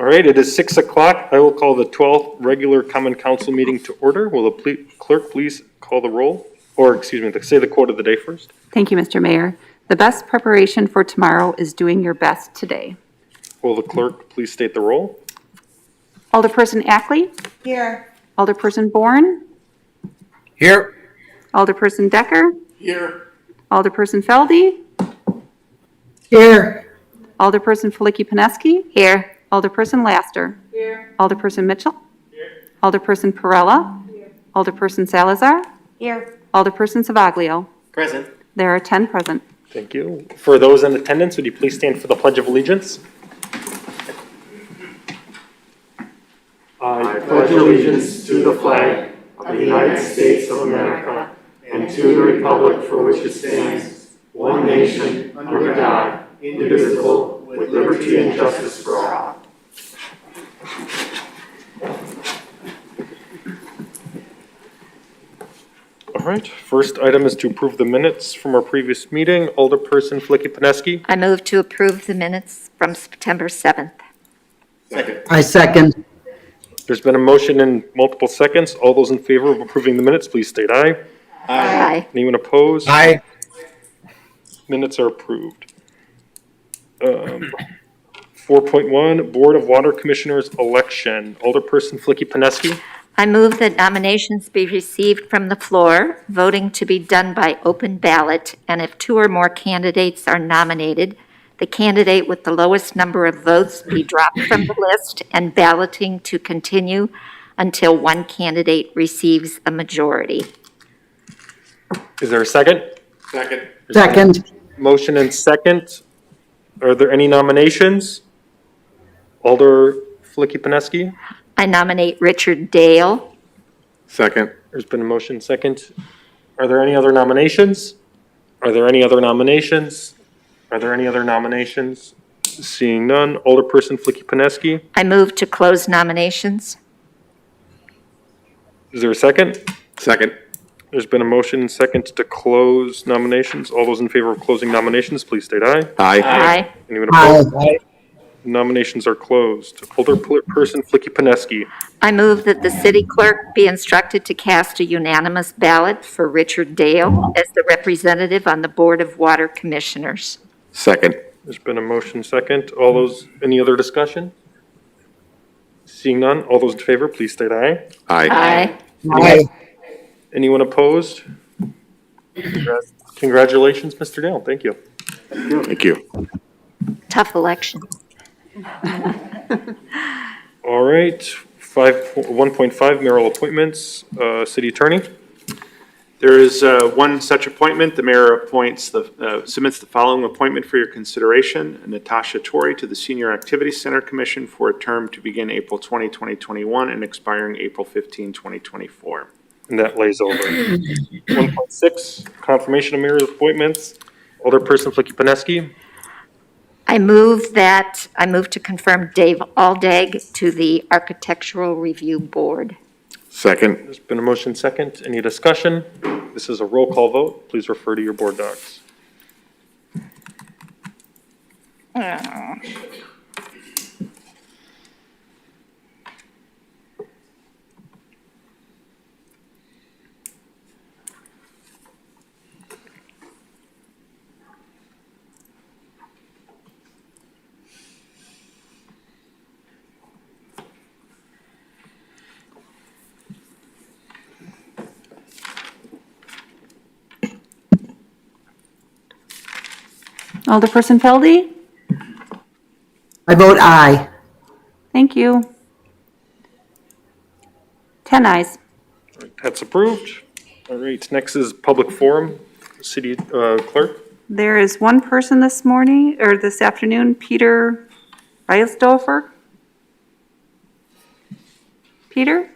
All right, it is 6 o'clock. I will call the 12th regular Common Council meeting to order. Will the clerk please call the roll? Or, excuse me, say the quote of the day first. Thank you, Mr. Mayor. The best preparation for tomorrow is doing your best today. Will the clerk please state the roll? Alderperson Ackley? Here. Alderperson Bourne? Here. Alderperson Decker? Here. Alderperson Feldy? Here. Alderperson Felicki-Pineski? Here. Alderperson Laster? Here. Alderperson Mitchell? Here. Alderperson Perella? Here. Alderperson Salazar? Here. Alderperson Savaglio? Present. There are 10 present. Thank you. For those in attendance, would you please stand for the Pledge of Allegiance? I pledge allegiance to the flag of the United States of America and to the republic for which it stands, one nation, under God, indivisible, with liberty and justice for all. All right, first item is to approve the minutes from our previous meeting. Alderperson Felicki-Pineski. I move to approve the minutes from September 7th. Second. I second. There's been a motion in multiple seconds. All those in favor of approving the minutes, please state aye. Aye. Anyone opposed? Aye. Minutes are approved. 4.1, Board of Water Commissioners election. Alderperson Felicki-Pineski. I move that nominations be received from the floor, voting to be done by open ballot, and if two or more candidates are nominated, the candidate with the lowest number of votes be dropped from the list and balloting to continue until one candidate receives a majority. Is there a second? Second. Second. Motion and second. Are there any nominations? Alder Felicki-Pineski. I nominate Richard Dale. Second. There's been a motion second. Are there any other nominations? Are there any other nominations? Are there any other nominations? Seeing none. Alderperson Felicki-Pineski. I move to close nominations. Is there a second? Second. There's been a motion and second to close nominations. All those in favor of closing nominations, please state aye. Aye. Aye. Anyone opposed? Aye. Nominations are closed. Alderperson Felicki-Pineski. I move that the city clerk be instructed to cast a unanimous ballot for Richard Dale as the representative on the Board of Water Commissioners. Second. There's been a motion second. All those, any other discussion? Seeing none, all those in favor, please state aye. Aye. Aye. Anyone opposed? Congratulations, Mr. Dale. Thank you. Thank you. Tough election. All right, 1.5 mayoral appointments, city attorney. There is one such appointment. The mayor appoints submits the following appointment for your consideration: Natasha Torrey to the Senior Activity Center Commission for a term to begin April 20, 2021 and expiring April 15, 2024. And that lays over. 1.6, confirmation of mayor's appointments. Alderperson Felicki-Pineski. I move to confirm Dave Aldag to the Architectural Review Board. Second. There's been a motion second. Any discussion? This is a roll call vote. Please refer to your board docs. Alderperson Feldy? I vote aye. Thank you. 10 ayes. That's approved. All right, next is public forum, city clerk. There is one person this morning, or this afternoon, Peter Reisdorfer. Peter?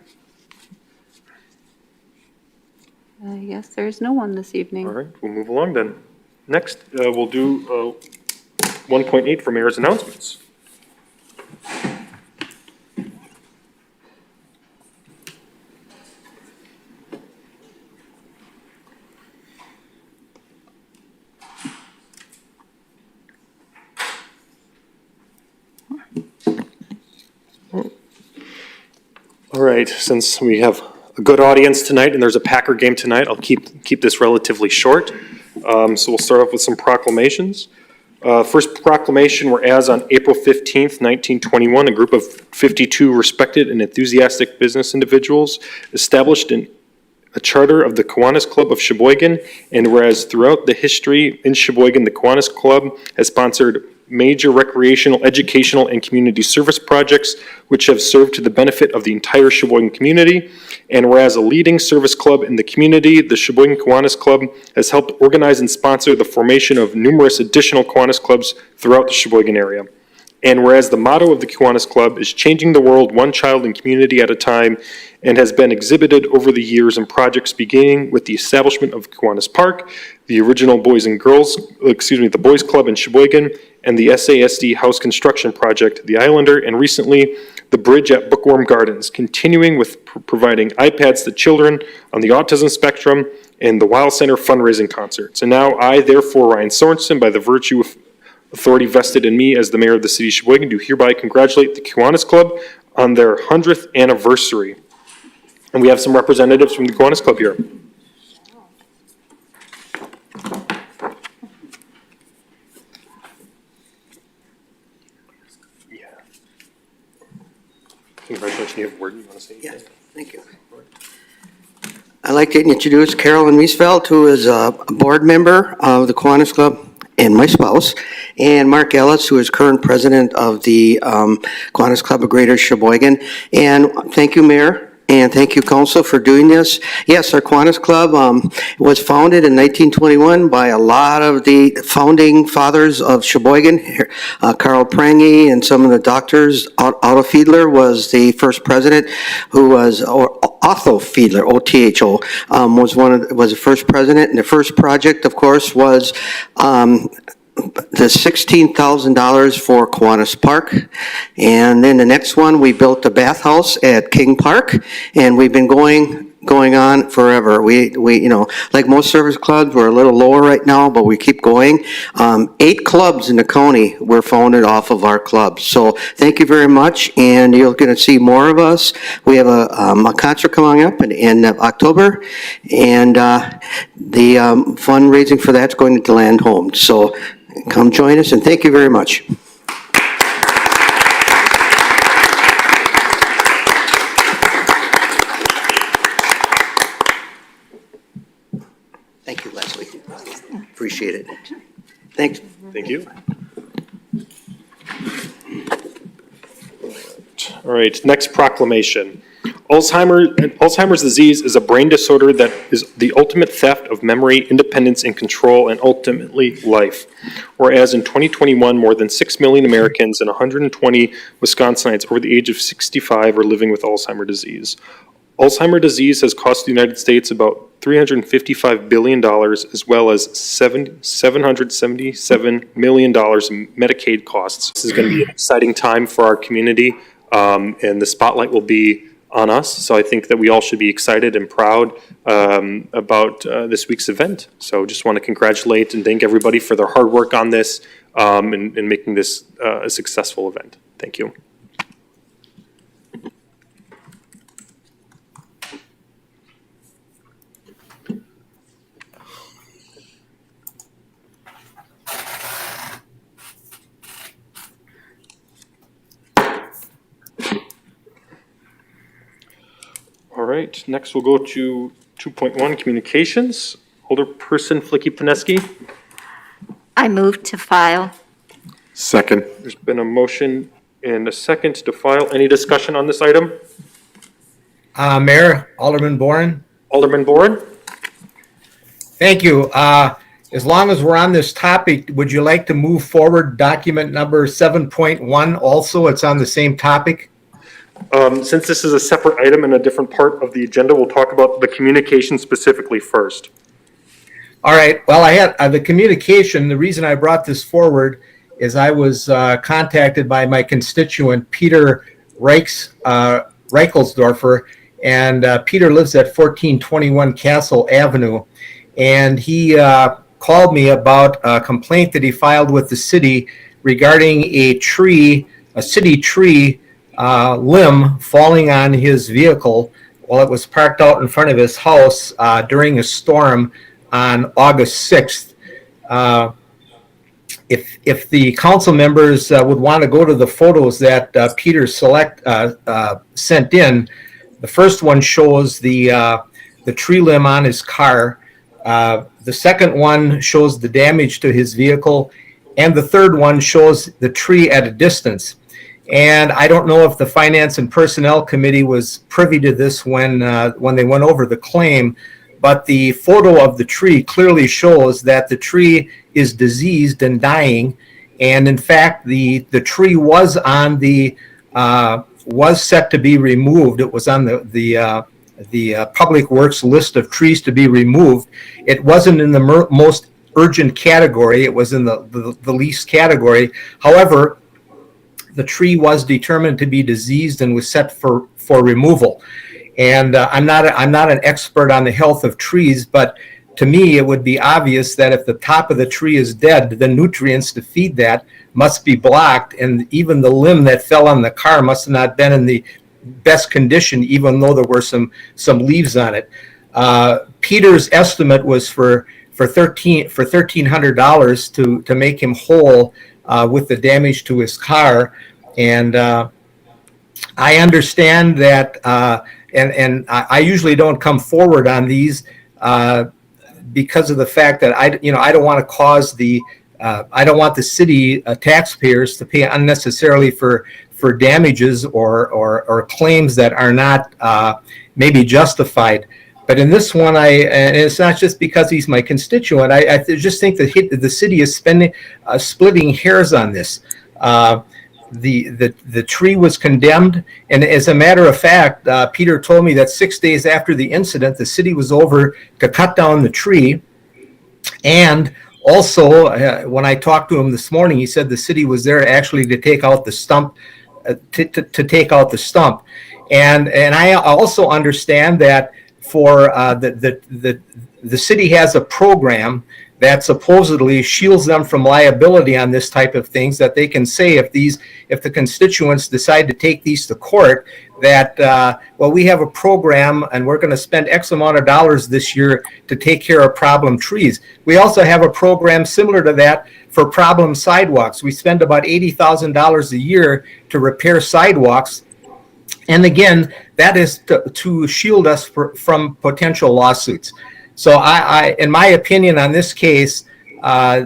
Yes, there's no one this evening. All right, we'll move along then. Next, we'll do 1.8 for mayor's announcements. All right, since we have a good audience tonight and there's a Packer game tonight, I'll keep this relatively short. So we'll start off with some proclamations. First proclamation, whereas on April 15th, 1921, a group of 52 respected and enthusiastic business individuals established a charter of the Qantas Club of Sheboygan, and whereas throughout the history in Sheboygan, the Qantas Club has sponsored major recreational, educational, and community service projects which have served to the benefit of the entire Sheboygan community. And whereas a leading service club in the community, the Sheboygan Kiwanis Club has helped organize and sponsor the formation of numerous additional Kiwanis clubs throughout the Sheboygan area. And whereas the motto of the Kiwanis Club is changing the world one child and community at a time, and has been exhibited over the years in projects beginning with the establishment of Kiwanis Park, the original the Boys Club in Sheboygan, and the SASD House Construction Project, the Islander, and recently the bridge at Bookworm Gardens, continuing with providing iPads to children on the autism spectrum and the Wild Center fundraising concerts. And now I, therefore, Ryan Sorensen, by the virtue of authority vested in me as the mayor of the city of Sheboygan, do hereby congratulate the Kiwanis Club on their 100th anniversary. And we have some representatives from the Kiwanis Club here. Congratulations. Do you have a word you want to say? Yes, thank you. I'd like to introduce Carolyn Miesfeld, who is a board member of the Kiwanis Club, and my spouse, and Mark Ellis, who is current president of the Kiwanis Club of Greater Sheboygan. And thank you, Mayor, and thank you, Council, for doing this. Yes, our Kiwanis Club was founded in 1921 by a lot of the founding fathers of Sheboygan. Carl Prange and some of the doctors. Otto Fiedler was the first president, who was, or Otho Fiedler, O-T-H-O, was the first president. And the first project, of course, was the $16,000 for Kiwanis Park. And then the next one, we built the bathhouse at King Park, and we've been going on forever. We like most service clubs, we're a little lower right now, but we keep going. 8 clubs in the county were founded off of our clubs. So thank you very much, and you're going to see more of us. We have a concert coming up in October, and the fundraising for that's going to land home. So come join us, and thank you very much. Thank you, Leslie. Appreciate it. Thanks. Thank you. All right, next proclamation. Alzheimer's disease is a brain disorder that is the ultimate theft of memory, independence, and control, and ultimately life. Whereas in 2021, more than 6 million Americans and 120 Wisconsinites over the age of 65 are living with Alzheimer's disease. Alzheimer's disease has cost the United States about $355 billion, as well as $777 million in Medicaid costs. This is going to be an exciting time for our community, and the spotlight will be on us. So I think that we all should be excited and proud about this week's event. So just want to congratulate and thank everybody for their hard work on this and making this a successful event. Thank you. All right, next we'll go to 2.1, communications. Alderperson Flicky-Pineski. I move to file. Second. There's been a motion and a second to file. Any discussion on this item? Mayor, Alderman Boren. Alderman Boren? Thank you. As long as we're on this topic, would you like to move forward document number 7.1 also? It's on the same topic. Since this is a separate item in a different part of the agenda, we'll talk about the communication specifically first. All right. Well, I had the communication. The reason I brought this forward is I was contacted by my constituent, Peter Reichelsdorfer, and Peter lives at 1421 Castle Avenue. And he called me about a complaint that he filed with the city regarding a city tree limb falling on his vehicle while it was parked out in front of his house during a storm on August 6th. If the council members would want to go to the photos that Peter sent in, the first one shows the tree limb on his car. The second one shows the damage to his vehicle, and the third one shows the tree at a distance. And I don't know if the Finance and Personnel Committee was privy to this when they went over the claim, but the photo of the tree clearly shows that the tree is diseased and dying. And in fact, the tree was on was set to be removed. It was on the Public Works list of trees to be removed. It wasn't in the most urgent category. It was in the least category. However, the tree was determined to be diseased and was set for removal. And I'm not an expert on the health of trees, but to me, it would be obvious that if the top of the tree is dead, the nutrients to feed that must be blocked, and even the limb that fell on the car must have not been in the best condition, even though there were some leaves on it. Peter's estimate was for $1,300 to make him whole with the damage to his car, and I understand that, and I usually don't come forward on these because of the fact that I don't want to cause I don't want the city taxpayers to pay unnecessarily for damages or claims that are not maybe justified. But in this one, and it's not just because he's my constituent. I just think that the city is splitting hairs on this. The tree was condemned, and as a matter of fact, Peter told me that 6 days after the incident, the city was over to cut down the tree. And also, when I talked to him this morning, he said the city was there actually to take out the stump. To take out the stump, and I also understand that for the city has a program that supposedly shields them from liability on this type of things, that they can say if the constituents decide to take these to court, that well, we have a program and we're going to spend X amount of dollars this year to take care of problem trees. We also have a program similar to that for problem sidewalks. We spend about $80,000 a year to repair sidewalks. And again, that is to shield us from potential lawsuits. So I, in my opinion on this case,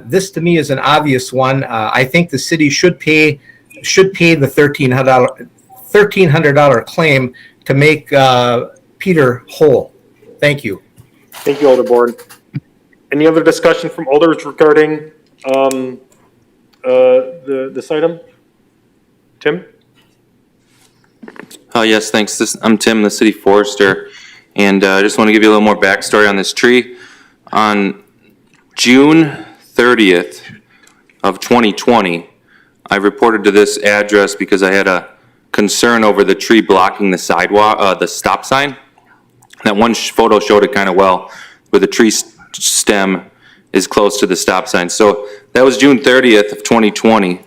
this to me is an obvious one. I think the city should pay the $1,300 claim to make Peter whole. Thank you. Thank you, Alderborn. Any other discussion from alders regarding this item? Tim? Yes, thanks. I'm Tim, the city forester, and I just want to give you a little more backstory on this tree. On June 30th of 2020, I reported to this address because I had a concern over the tree blocking the sidewalk, the stop sign. That one photo showed it kind of well, where the tree stem is close to the stop sign. So that was June 30th of 2020.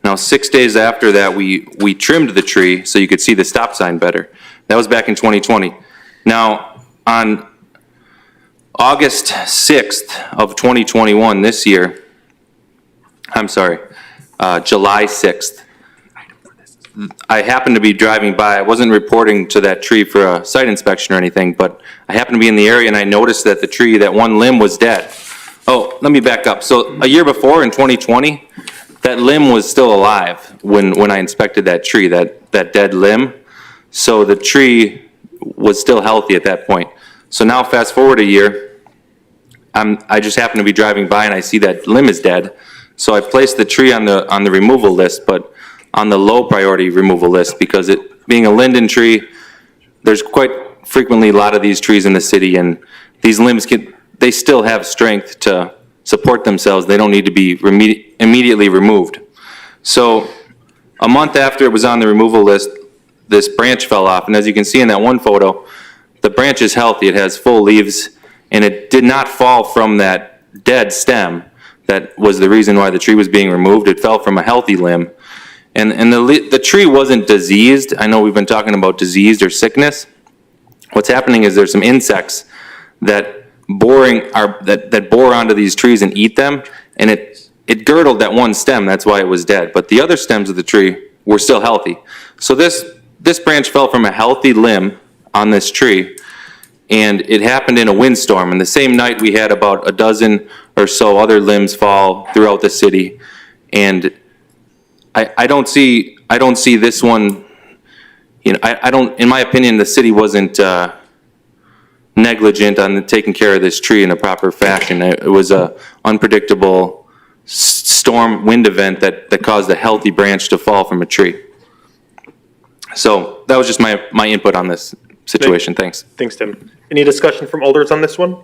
Now, 6 days after that, we trimmed the tree so you could see the stop sign better. That was back in 2020. Now, on August 6th of 2021, this year, July 6th, I happened to be driving by. I wasn't reporting to that tree for a site inspection or anything, but I happened to be in the area and I noticed that the tree, that one limb was dead. Oh, let me back up. So a year before, in 2020, that limb was still alive when I inspected that tree, that dead limb. So the tree was still healthy at that point. So now fast forward a year, I just happen to be driving by and I see that limb is dead. So I placed the tree on the removal list, but on the low priority removal list, because it being a linden tree, there's quite frequently a lot of these trees in the city, and these limbs they still have strength to support themselves. They don't need to be immediately removed. So a month after it was on the removal list, this branch fell off, and as you can see in that one photo, the branch is healthy. It has full leaves, and it did not fall from that dead stem. That was the reason why the tree was being removed. It fell from a healthy limb. And the tree wasn't diseased. I know we've been talking about diseased or sickness. What's happening is there's some insects that that bore onto these trees and eat them, and it girdled that one stem. That's why it was dead. But the other stems of the tree were still healthy. So this branch fell from a healthy limb on this tree, and it happened in a windstorm. And the same night, we had about a dozen or so other limbs fall throughout the city. And I don't see this one, in my opinion, the city wasn't negligent on taking care of this tree in a proper fashion. It was a unpredictable storm wind event that caused a healthy branch to fall from a tree. So that was just my input on this situation. Thanks. Thanks, Tim. Any discussion from alders on this one?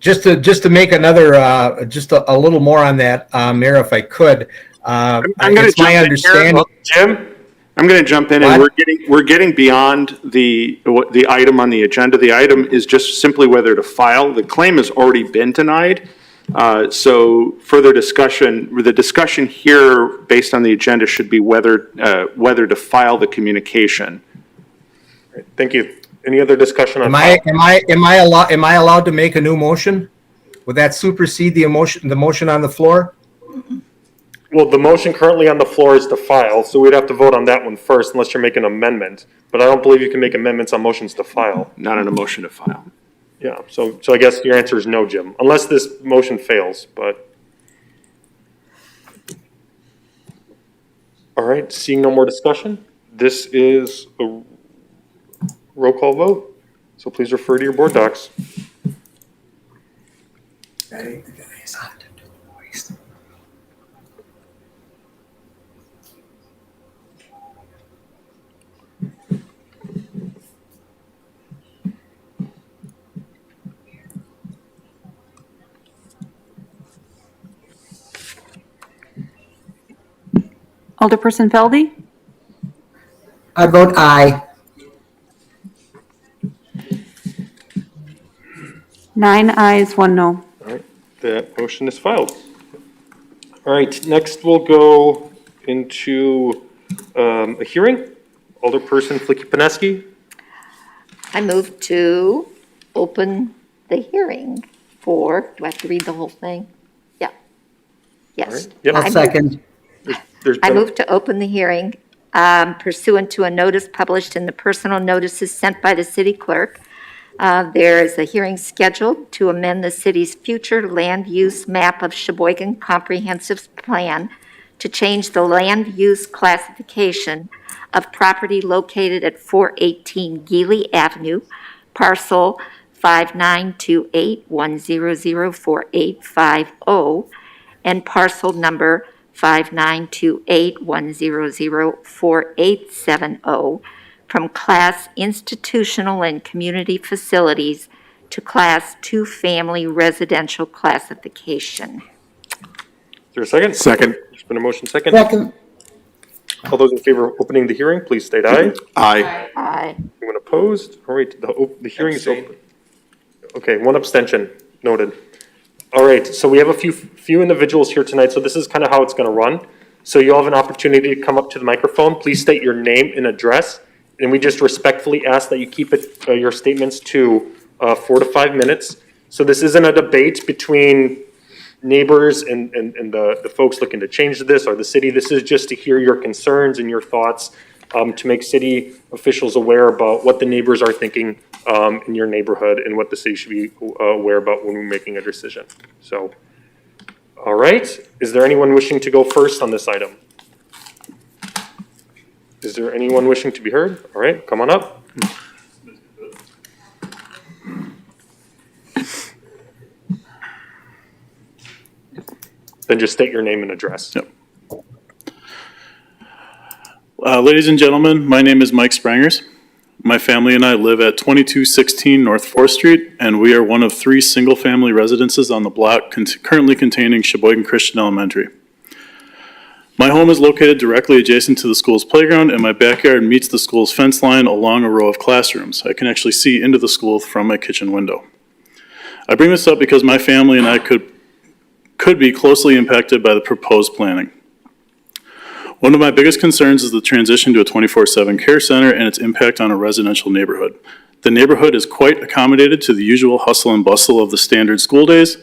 Just to make another, just a little more on that, Mayor, if I could. I'm going to It's my understanding. Jim, I'm going to jump in, and we're getting beyond the item on the agenda. The item is just simply whether to file. The claim has already been denied. So further discussion, the discussion here based on the agenda should be whether to file the communication. Thank you. Any other discussion on? Am I allowed to make a new motion? Would that supersede the motion on the floor? Well, the motion currently on the floor is to file, so we'd have to vote on that one first unless you're making an amendment. But I don't believe you can make amendments on motions to file. Not on a motion to file. Yeah, so I guess your answer is no, Jim, unless this motion fails, but. All right, seeing no more discussion, this is a roll call vote, so please refer to your board docs. Alderperson Feldy? I vote aye. 9 ayes, 1 no. All right, that motion is filed. All right, next we'll go into a hearing. Alderperson Flicky-Paneski. I move to open the hearing for, do I have to read the whole thing? Yeah. Yes. All right, yep. I'll second. I move to open the hearing pursuant to a notice published in the personal notices sent by the city clerk. There is a hearing scheduled to amend the city's future land use map of Sheboygan Comprehensive Plan to change the land use classification of property located at 418 Geely Avenue, parcel 5928100485, and parcel number 5928100480 from Class Institutional and Community Facilities to Class 2 Family Residential Classification. Is there a second? Second. There's been a motion second. Second. All those in favor of opening the hearing, please state aye. Aye. Aye. Anyone opposed? All right, the hearing is open. Okay, one abstention, noted. All right, so we have a few individuals here tonight, so this is kind of how it's going to run. So you'll have an opportunity to come up to the microphone. Please state your name and address, and we just respectfully ask that you keep your statements to 4 to 5 minutes. So this isn't a debate between neighbors and the folks looking to change this or the city. This is just to hear your concerns and your thoughts, to make city officials aware about what the neighbors are thinking in your neighborhood and what the city should be aware about when we're making a decision. So, all right. Is there anyone wishing to go first on this item? Is there anyone wishing to be heard? All right, come on up. Then just state your name and address. Yep. Ladies and gentlemen, my name is Mike Sprangers. My family and I live at 2216 North 4th Street, and we are one of 3 single-family residences on the block currently containing Sheboygan Christian Elementary. My home is located directly adjacent to the school's playground, and my backyard meets the school's fence line along a row of classrooms. I can actually see into the school from my kitchen window. I bring this up because my family and I could be closely impacted by the proposed planning. One of my biggest concerns is the transition to a 24/7 care center and its impact on a residential neighborhood. The neighborhood is quite accommodated to the usual hustle and bustle of the standard school days,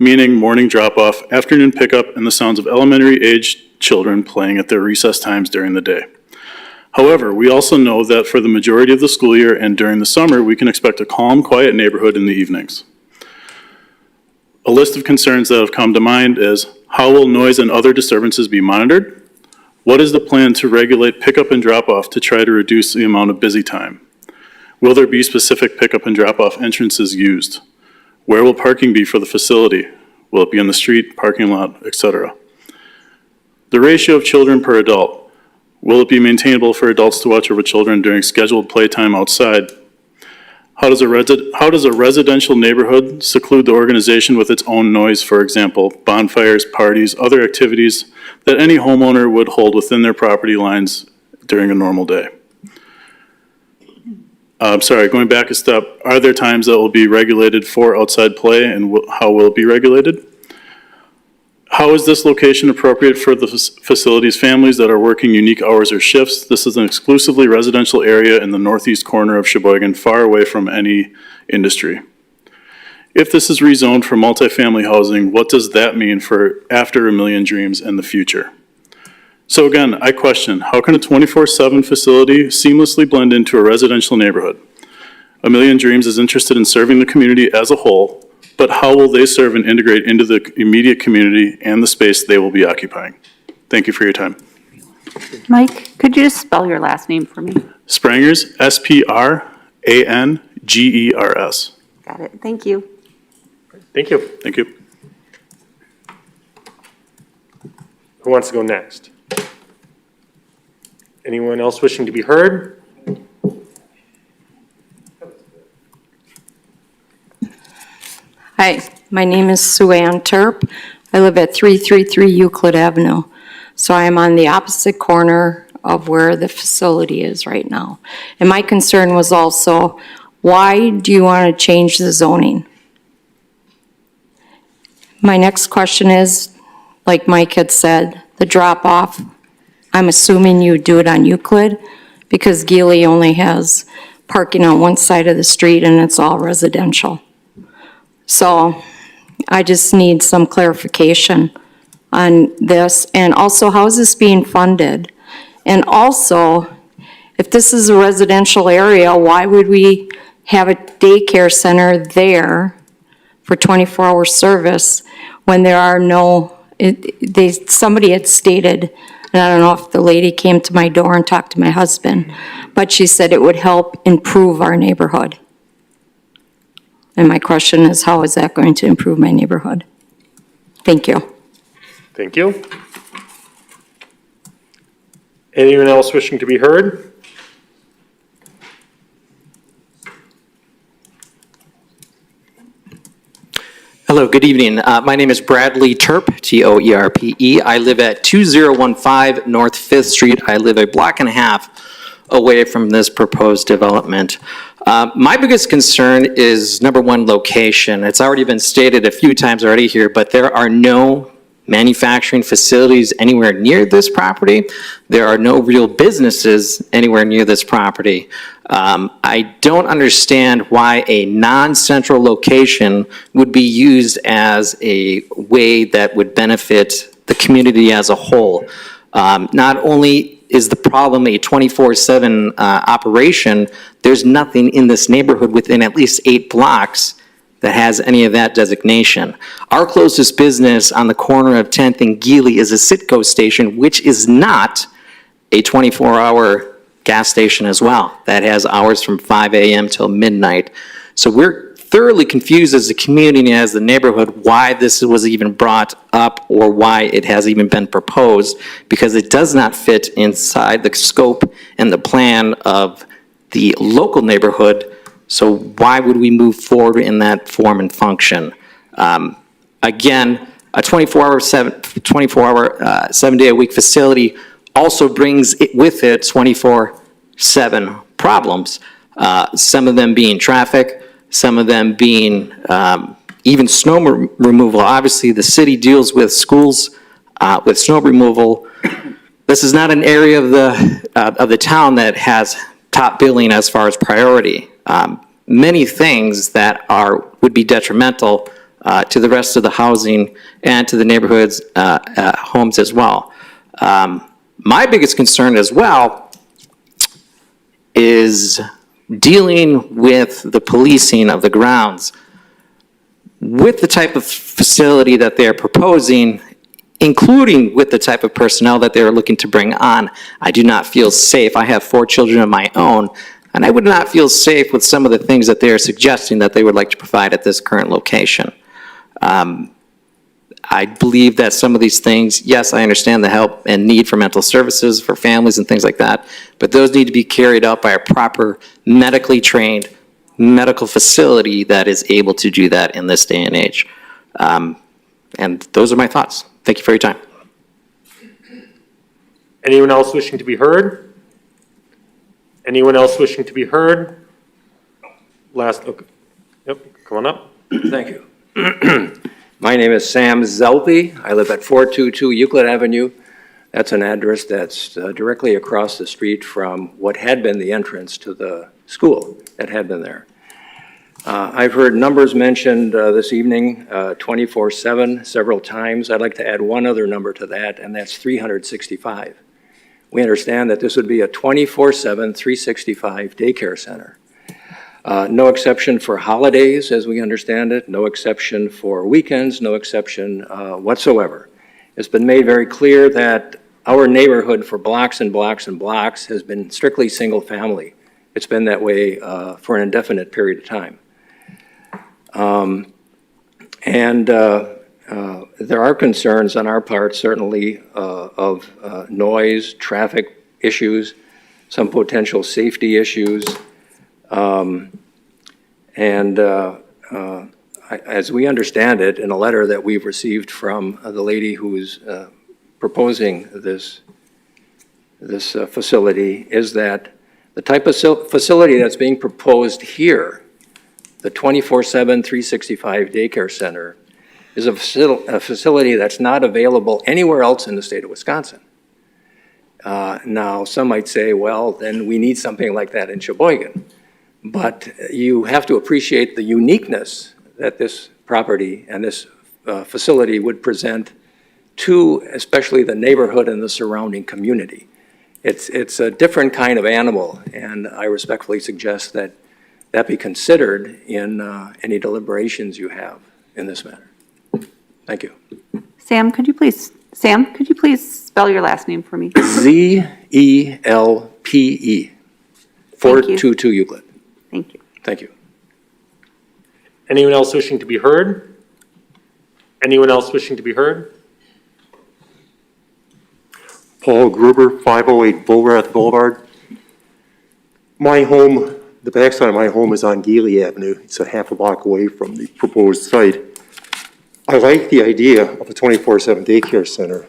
meaning morning drop-off, afternoon pickup, and the sounds of elementary-aged children playing at their recess times during the day. However, we also know that for the majority of the school year and during the summer, we can expect a calm, quiet neighborhood in the evenings. A list of concerns that have come to mind is, how will noise and other disturbances be monitored? What is the plan to regulate pickup and drop-off to try to reduce the amount of busy time? Will there be specific pickup and drop-off entrances used? Where will parking be for the facility? Will it be on the street, parking lot, etc.? The ratio of children per adult. Will it be maintainable for adults to watch over children during scheduled playtime outside? How does a residential neighborhood seclude the organization with its own noise, for example, bonfires, parties, other activities that any homeowner would hold within their property lines during a normal day? Going back a step, are there times that will be regulated for outside play, and how will it be regulated? How is this location appropriate for the facility's families that are working unique hours or shifts? This is an exclusively residential area in the northeast corner of Sheboygan, far away from any industry. If this is rezoned for multifamily housing, what does that mean for after A Million Dreams and the future? So again, I question, how can a 24/7 facility seamlessly blend into a residential neighborhood? A Million Dreams is interested in serving the community as a whole, but how will they serve and integrate into the immediate community and the space they will be occupying? Thank you for your time. Mike, could you just spell your last name for me? Sprangers, S-P-R-A-N-G-E-R-S. Got it. Thank you. Thank you. Thank you. Who wants to go next? Anyone else wishing to be heard? Hi, my name is Sue Ann Terp. I live at 333 Euclid Avenue. So I am on the opposite corner of where the facility is right now. And my concern was also, why do you want to change the zoning? My next question is, like Mike had said, the drop-off, I'm assuming you do it on Euclid because Geely only has parking on one side of the street and it's all residential. So I just need some clarification on this. And also, how is this being funded? And also, if this is a residential area, why would we have a daycare center there for 24-hour service when there are no, somebody had stated, and I don't know if the lady came to my door and talked to my husband, but she said it would help improve our neighborhood. And my question is, how is that going to improve my neighborhood? Thank you. Thank you. Anyone else wishing to be heard? Hello, good evening. My name is Bradley Terp, T-O-E-R-P-E. I live at 2015 North 5th Street. I live a block and a half away from this proposed development. My biggest concern is, number one, location. It's already been stated a few times already here, but there are no manufacturing facilities anywhere near this property. There are no real businesses anywhere near this property. I don't understand why a non-central location would be used as a way that would benefit the community as a whole. Not only is the problem a 24/7 operation, there's nothing in this neighborhood within at least 8 blocks that has any of that designation. Our closest business on the corner of 10th and Geely is a Citgo station, which is not a 24-hour gas station as well. That has hours from 5 a.m. till midnight. So we're thoroughly confused as a community and as the neighborhood why this was even brought up or why it has even been proposed, because it does not fit inside the scope and the plan of the local neighborhood. So why would we move forward in that form and function? Again, a 24-hour, 7-day-a-week facility also brings it with it 24/7 problems. Some of them being traffic, some of them being even snow removal. Obviously, the city deals with schools with snow removal this is not an area of the town that has top billing as far as priority. Many things that would be detrimental to the rest of the housing and to the neighborhoods, homes as well. My biggest concern as well is dealing with the policing of the grounds. With the type of facility that they're proposing, including with the type of personnel that they're looking to bring on, I do not feel safe. I have 4 children of my own, and I would not feel safe with some of the things that they're suggesting that they would like to provide at this current location. I believe that some of these things, yes, I understand the help and need for mental services for families and things like that, but those need to be carried out by a proper medically trained medical facility that is able to do that in this day and age. And those are my thoughts. Thank you for your time. Anyone else wishing to be heard? Anyone else wishing to be heard? Okay. Yep, come on up. Thank you. My name is Sam Zelpi. I live at 422 Euclid Avenue. That's an address that's directly across the street from what had been the entrance to the school that had been there. I've heard numbers mentioned this evening, 24/7 several times. I'd like to add one other number to that, and that's 365. We understand that this would be a 24/7, 365 daycare center. No exception for holidays, as we understand it, no exception for weekends, no exception whatsoever. It's been made very clear that our neighborhood for blocks and blocks and blocks has been strictly single family. It's been that way for an indefinite period of time. There are concerns on our part, certainly, of noise, traffic issues, some potential safety issues. As we understand it, in a letter that we've received from the lady who's proposing this facility, is that the type of facility that's being proposed here, the 24/7, 365 daycare center, is a facility that's not available anywhere else in the state of Wisconsin. Now, some might say, well, then we need something like that in Sheboygan. But you have to appreciate the uniqueness that this property and this facility would present to especially the neighborhood and the surrounding community. It's a different kind of animal, and I respectfully suggest that that be considered in any deliberations you have in this matter. Thank you. Sam, could you please spell your last name for me? Zelpe, 422 Euclid. Thank you. Thank you. Anyone else wishing to be heard? Anyone else wishing to be heard? Paul Gruber, 508 Bullrath Boulevard. My home, the backside of my home is on Geely Avenue. It's a half a block away from the proposed site. I like the idea of a 24/7 daycare center,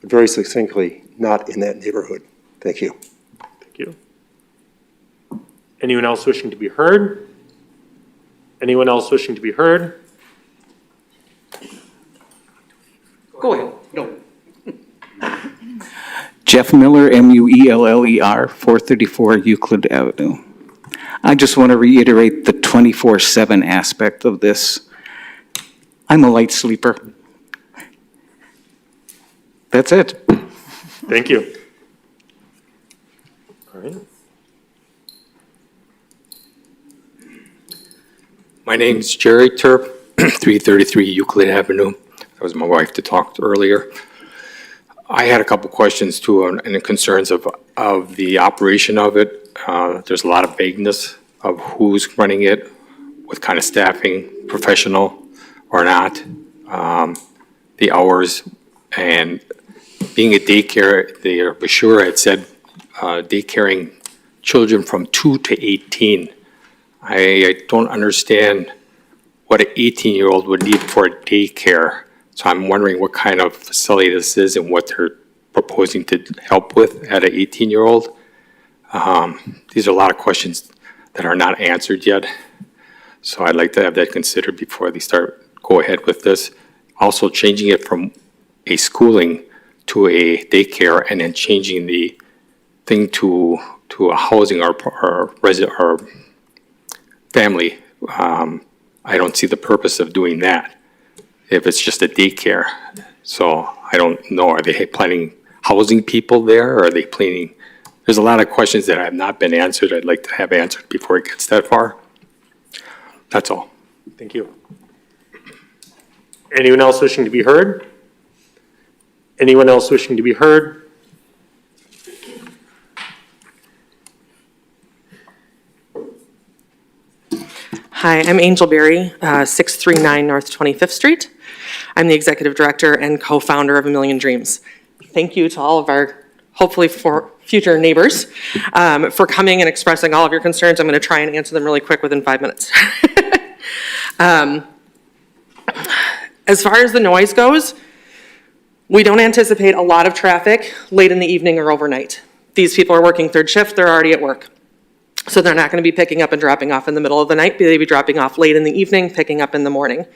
but very succinctly, not in that neighborhood. Thank you. Thank you. Anyone else wishing to be heard? Anyone else wishing to be heard? Go ahead. No. Jeff Miller, Mueller, 434 Euclid Avenue. I just want to reiterate the 24/7 aspect of this. I'm a light sleeper. That's it. Thank you. All right. My name's Jerry Turp, 333 Euclid Avenue. That was my wife that talked earlier. I had a couple questions too, and the concerns of the operation of it. There's a lot of vagueness of who's running it, what kind of staffing, professional or not, the hours, and being a daycare, the brochure had said daycaring children from 2 to 18. I don't understand what an 18-year-old would need for a daycare. So I'm wondering what kind of facility this is and what they're proposing to help with at an 18-year-old. These are a lot of questions that are not answered yet. So I'd like to have that considered before they go ahead with this. Also changing it from a schooling to a daycare and then changing the thing to a housing or family, I don't see the purpose of doing that if it's just a daycare. So I don't know, are they planning housing people there, or are they planning? There's a lot of questions that have not been answered. I'd like to have answered before it gets that far. That's all. Thank you. Anyone else wishing to be heard? Anyone else wishing to be heard? Hi, I'm Angel Berry, 639 North 25th Street. I'm the executive director and co-founder of A Million Dreams. Thank you to all of our, hopefully for future neighbors, for coming and expressing all of your concerns. I'm going to try and answer them really quick within 5 minutes. As far as the noise goes, we don't anticipate a lot of traffic late in the evening or overnight. These people are working third shift, they're already at work. So they're not going to be picking up and dropping off in the middle of the night, they'll be dropping off late in the evening, picking up in the morning.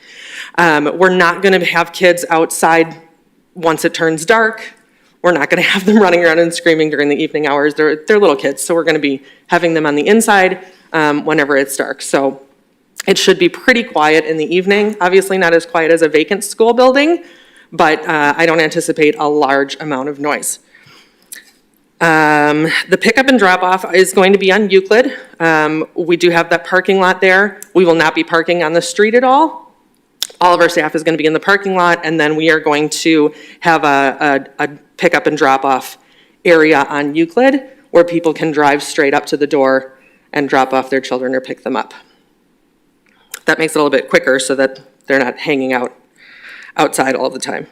We're not going to have kids outside once it turns dark. We're not going to have them running around and screaming during the evening hours. They're little kids, so we're going to be having them on the inside whenever it's dark. So it should be pretty quiet in the evening. Obviously not as quiet as a vacant school building, but I don't anticipate a large amount of noise. The pickup and drop off is going to be on Euclid. We do have that parking lot there. We will not be parking on the street at all. All of our staff is going to be in the parking lot, and then we are going to have a pickup and drop off area on Euclid where people can drive straight up to the door and drop off their children or pick them up. That makes it a little bit quicker so that they're not hanging out outside all the time.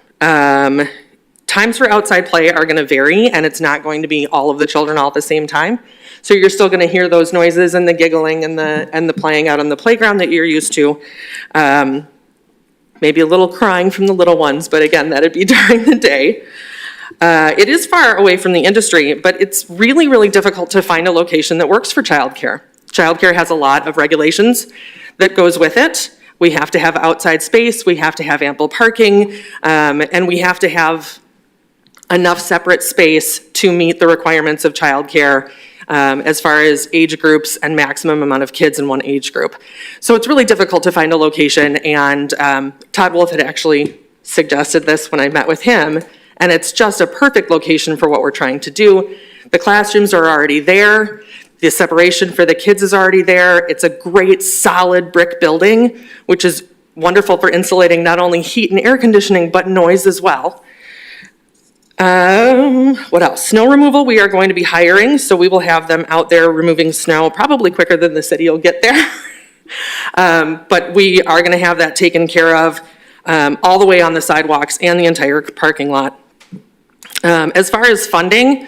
Times for outside play are going to vary, and it's not going to be all of the children all at the same time. So you're still going to hear those noises and the giggling and the playing out on the playground that you're used to. Maybe a little crying from the little ones, but again, that'd be during the day. It is far away from the industry, but it's really, really difficult to find a location that works for childcare. Childcare has a lot of regulations that goes with it. We have to have outside space, we have to have ample parking, and we have to have enough separate space to meet the requirements of childcare as far as age groups and maximum amount of kids in one age group. So it's really difficult to find a location, and Todd Wolf had actually suggested this when I met with him, and it's just a perfect location for what we're trying to do. The classrooms are already there. The separation for the kids is already there. It's a great solid brick building, which is wonderful for insulating not only heat and air conditioning, but noise as well. What else? Snow removal, we are going to be hiring, so we will have them out there removing snow probably quicker than the city will get there. But we are going to have that taken care of all the way on the sidewalks and the entire parking lot. As far as funding,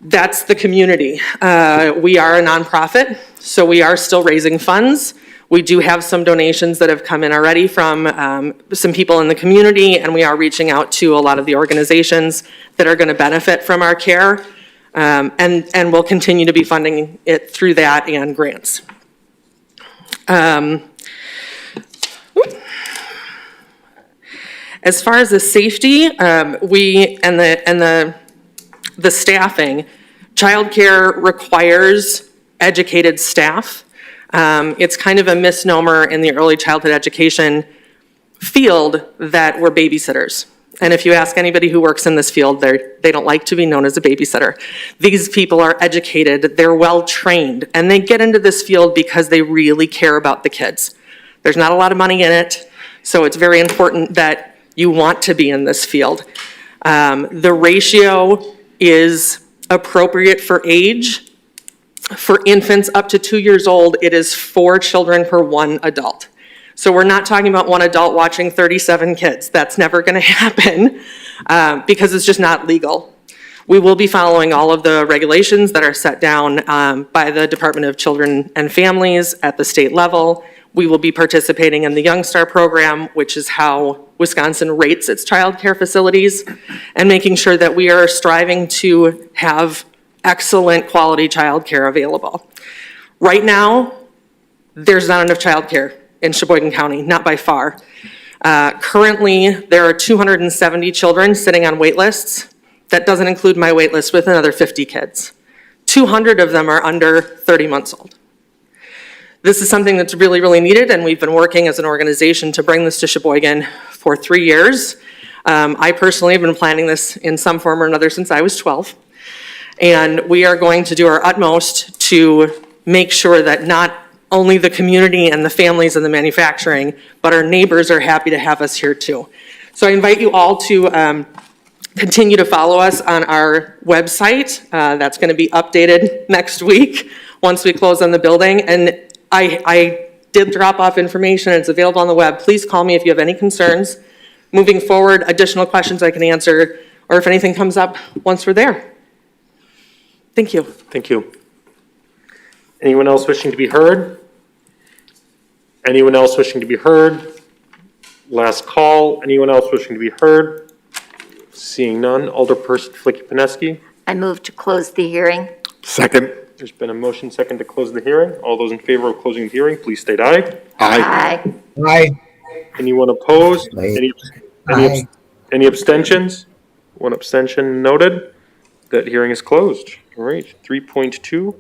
that's the community. We are a nonprofit, so we are still raising funds. We do have some donations that have come in already from some people in the community, and we are reaching out to a lot of the organizations that are going to benefit from our care, and we'll continue to be funding it through that and grants. As far as the safety, we and the staffing, childcare requires educated staff. It's kind of a misnomer in the early childhood education field that we're babysitters. And if you ask anybody who works in this field, they don't like to be known as a babysitter. These people are educated, they're well-trained, and they get into this field because they really care about the kids. There's not a lot of money in it, so it's very important that you want to be in this field. The ratio is appropriate for age. For infants up to 2 years old, it is 4 children per 1 adult. So we're not talking about one adult watching 37 kids. That's never going to happen because it's just not legal. We will be following all of the regulations that are set down by the Department of Children and Families at the state level. We will be participating in the Young Star program, which is how Wisconsin rates its child care facilities, and making sure that we are striving to have excellent quality child care available. Right now, there's not enough child care in Sheboygan County, not by far. Currently, there are 270 children sitting on wait lists. That doesn't include my wait list with another 50 kids. 200 of them are under 30 months old. This is something that's really, really needed, and we've been working as an organization to bring this to Sheboygan for 3 years. I personally have been planning this in some form or another since I was 12. And we are going to do our utmost to make sure that not only the community and the families and the manufacturing, but our neighbors are happy to have us here too. So I invite you all to continue to follow us on our website. That's going to be updated next week once we close on the building. And I did drop off information. It's available on the web. Please call me if you have any concerns. Moving forward, additional questions I can answer, or if anything comes up once we're there. Thank you. Thank you. Anyone else wishing to be heard? Anyone else wishing to be heard? Last call. Anyone else wishing to be heard? Seeing none. Alderperson Flicky-Pineski. I move to close the hearing. Second. There's been a motion second to close the hearing. All those in favor of closing the hearing, please state aye. Aye. Aye. Anyone opposed? Aye. Any abstentions? One abstention noted. That hearing is closed. All right, 3.2,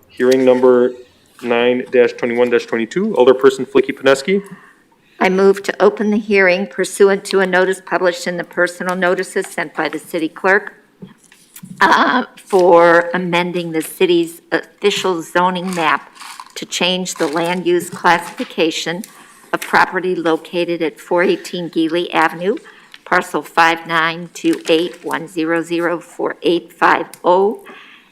hearing number 9-21-22, Alderperson Flicky-Pineski. I move to open the hearing pursuant to a notice published in the personal notices sent by the city clerk for amending the city's official zoning map to change the land use classification of property located at 418 Geely Avenue, parcel 5928100485,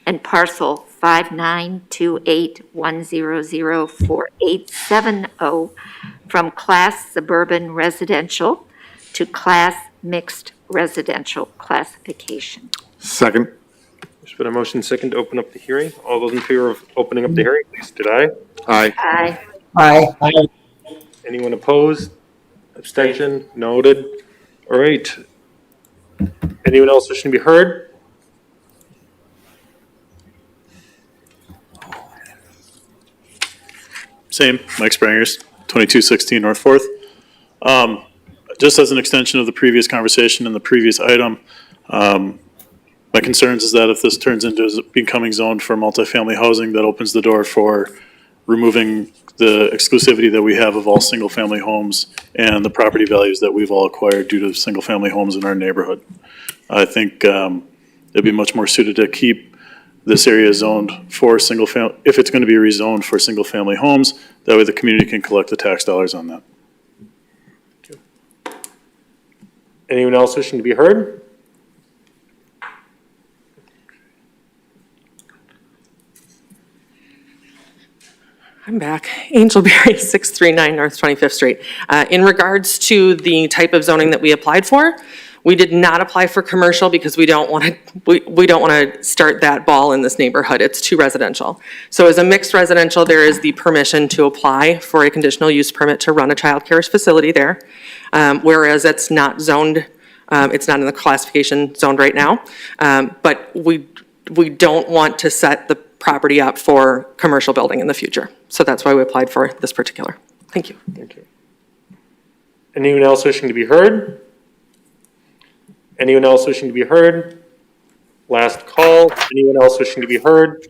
and parcel 5928100480 from class suburban residential to class mixed residential classification. Second. There's been a motion second to open up the hearing. All those in favor of opening up the hearing, please state aye. Aye. Aye. Aye. Anyone opposed? Abstention? Noted. All right. Anyone else wishing to be heard? Same, Mike Sprangers, 2216 North 4th. Just as an extension of the previous conversation and the previous item, my concerns is that if this turns into becoming zoned for multifamily housing, that opens the door for removing the exclusivity that we have of all single-family homes and the property values that we've all acquired due to single-family homes in our neighborhood. I think it'd be much more suited to keep this area zoned for single-family, if it's going to be rezoned for single-family homes, that way the community can collect the tax dollars on that. Anyone else wishing to be heard? I'm back. Angelberry, 639 North 25th Street. In regards to the type of zoning that we applied for, we did not apply for commercial because we don't want to we don't want to start that ball in this neighborhood. It's too residential. So as a mixed residential, there is the permission to apply for a conditional use permit to run a child care facility there, whereas it's not zoned. It's not in the classification zoned right now, but we don't want to set the property up for commercial building in the future. So that's why we applied for this particular. Thank you. Thank you. Anyone else wishing to be heard? Anyone else wishing to be heard? Last call. Anyone else wishing to be heard?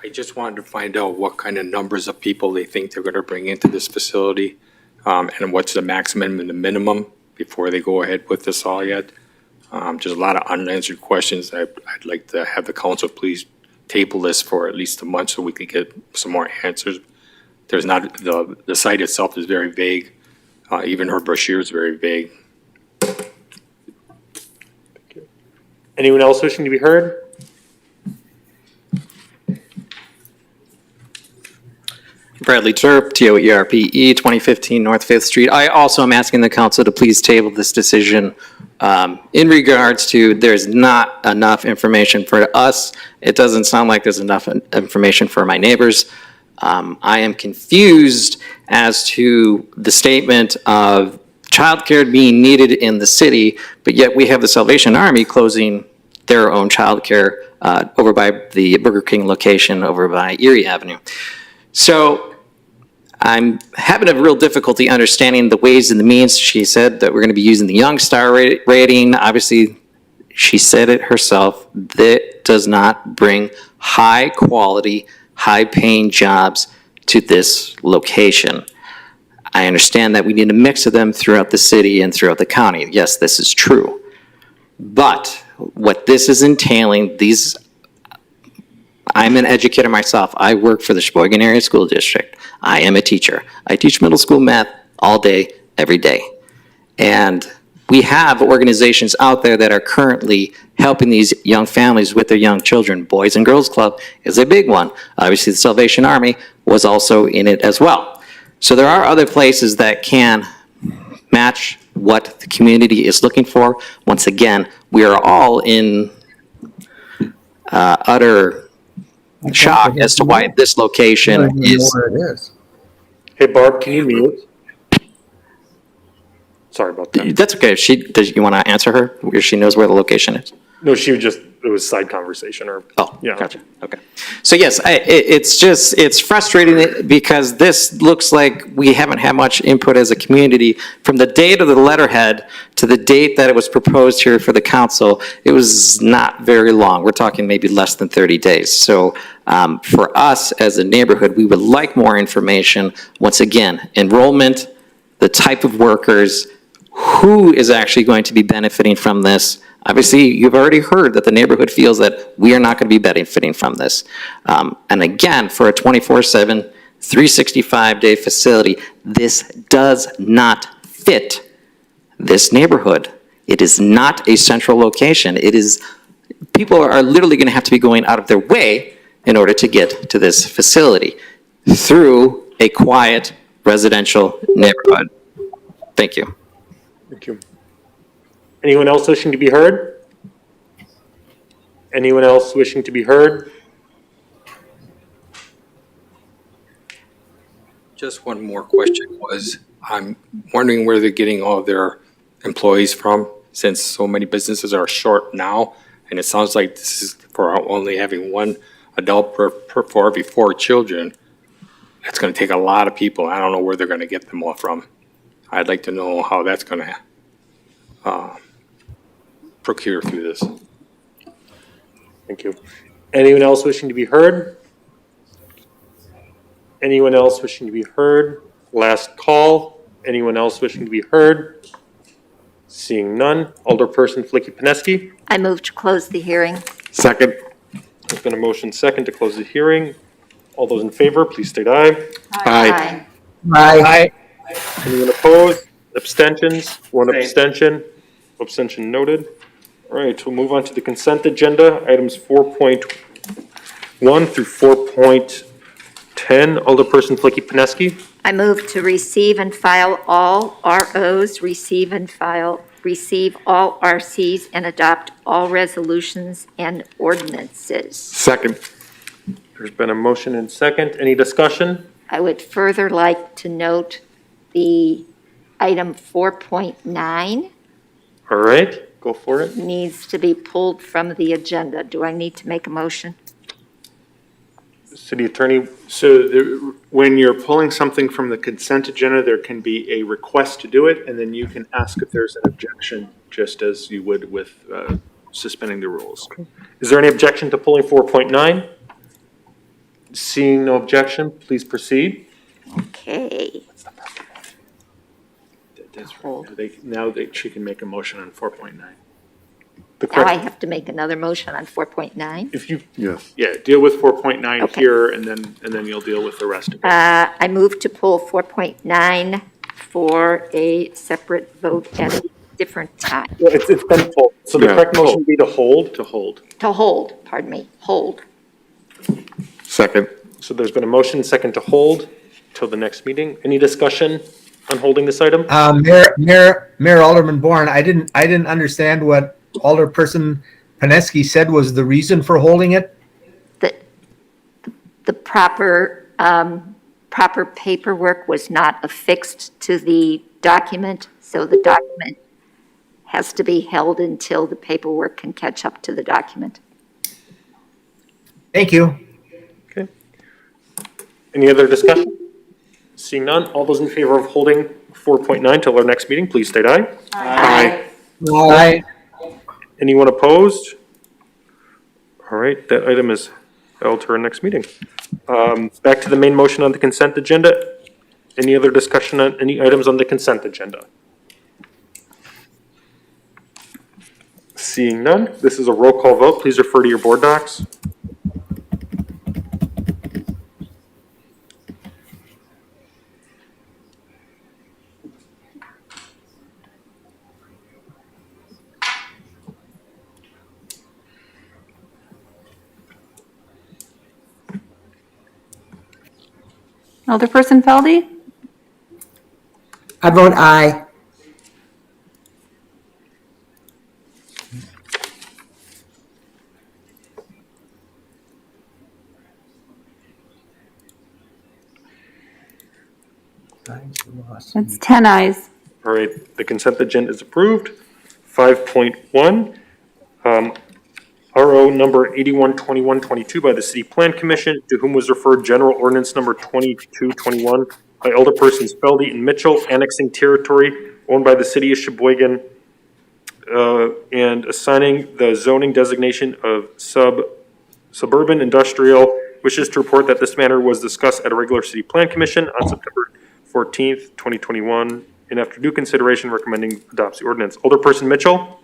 I just wanted to find out what kind of numbers of people they think they're going to bring into this facility, and what's the maximum and the minimum before they go ahead with this all yet. Just a lot of unanswered questions. I'd like to have the council please table this for at least a month so we could get some more answers. There's not, the site itself is very vague. Even her brochure is very vague. Anyone else wishing to be heard? Bradley Terp, T-O-E-R-P-E, 2015 North 5th Street. I also am asking the council to please table this decision in regards to there's not enough information for us. It doesn't sound like there's enough information for my neighbors. I am confused as to the statement of childcare being needed in the city, but yet we have the Salvation Army closing their own childcare over by the Burger King location over by Erie Avenue. So I'm having a real difficulty understanding the ways and the means. She said that we're going to be using the Young Star rating. Obviously, she said it herself. That does not bring high-quality, high-paying jobs to this location. I understand that we need a mix of them throughout the city and throughout the county. Yes, this is true. But what this is entailing, I'm an educator myself. I work for the Sheboygan Area School District. I am a teacher. I teach middle school math all day, every day. And we have organizations out there that are currently helping these young families with their young children. Boys and Girls Club is a big one. Obviously, the Salvation Army was also in it as well. So there are other places that can match what the community is looking for. Once again, we are all in utter shock as to why this location is. Where it is. Hey, Barb, can you mute? Sorry about that. That's okay. Does you want to answer her? She knows where the location is. No, it was side conversation or. Oh, yeah. Gotcha. Okay. So yes, it's frustrating because this looks like we haven't had much input as a community. From the date of the letterhead to the date that it was proposed here for the council, it was not very long. We're talking maybe less than 30 days. So for us as a neighborhood, we would like more information. Once again, enrollment, the type of workers, who is actually going to be benefiting from this. Obviously, you've already heard that the neighborhood feels that we are not going to be benefiting from this. And again, for a 24/7, 365-day facility, this does not fit this neighborhood. It is not a central location. People are literally going to have to be going out of their way in order to get to this facility through a quiet residential neighborhood. Thank you. Thank you. Anyone else wishing to be heard? Anyone else wishing to be heard? Just one more question was, I'm wondering where they're getting all their employees from, since so many businesses are short now, and it sounds like this is for only having one adult for every 4 children. That's going to take a lot of people. I don't know where they're going to get them all from. I'd like to know how that's going to procure through this. Thank you. Anyone else wishing to be heard? Anyone else wishing to be heard? Last call. Anyone else wishing to be heard? Seeing none. Alderperson Flicky-Pineski. I move to close the hearing. Second. There's been a motion second to close the hearing. All those in favor, please state aye. Aye. Aye. Anyone opposed? Abstentions? One abstention. Abstention noted. All right, we'll move on to the consent agenda, items 4.1 through 4.10. Alderperson Flicky-Pineski. I move to receive and file all ROs, receive all RCs, and adopt all resolutions and ordinances. Second. There's been a motion and second. Any discussion? I would further like to note the item 4.9 All right, go for it. needs to be pulled from the agenda. Do I need to make a motion? City Attorney, So when you're pulling something from the consent agenda, there can be a request to do it, and then you can ask if there's an objection, just as you would with suspending the rules. is there any objection to pulling 4.9? Seeing no objection, please proceed. Okay. That's right. Now she can make a motion on 4.9. The Now I correct, have to make another motion on 4.9. if you, Yes. Yeah, deal with 4.9 Okay. here, and then you'll deal with the rest of it. I move to pull 4.9 for a separate vote at a different time. well, it's been pulled. So the Yeah, correct motion would be to hold. To hold. To hold, pardon me, hold. Second. So there's been a motion and second to hold till the next meeting. Any discussion on holding this item? Mayor Alderman Bourne, I didn't understand what Alderperson Pineski said was the reason for holding it. The proper paperwork was not affixed to the document, so the document has to be held until the paperwork can catch up to the document. Thank you. Okay. Any other discussion? Seeing none, all those in favor of holding 4.9 till our next meeting, please state aye. Aye. Aye. Anyone opposed? All right, that item is held to our next meeting. Back to the main motion on the consent agenda. Any other discussion on any items on the consent agenda? Seeing none, this is a roll call vote. Please refer to your board docs. Alderperson Feldy? I vote aye. It's 10 ayes. All right, the consent agenda is approved. 5.1, RO number 812122 by the City Plan Commission, to whom was referred General Ordinance number 2221 by Alderpersons Feldy and Mitchell, annexing territory owned by the City of Sheboygan and assigning the zoning designation of suburban industrial. Wishes to report that this matter was discussed at a regular City Plan Commission on September 14th, 2021, and after due consideration, recommending adopts the ordinance. Alderperson Mitchell?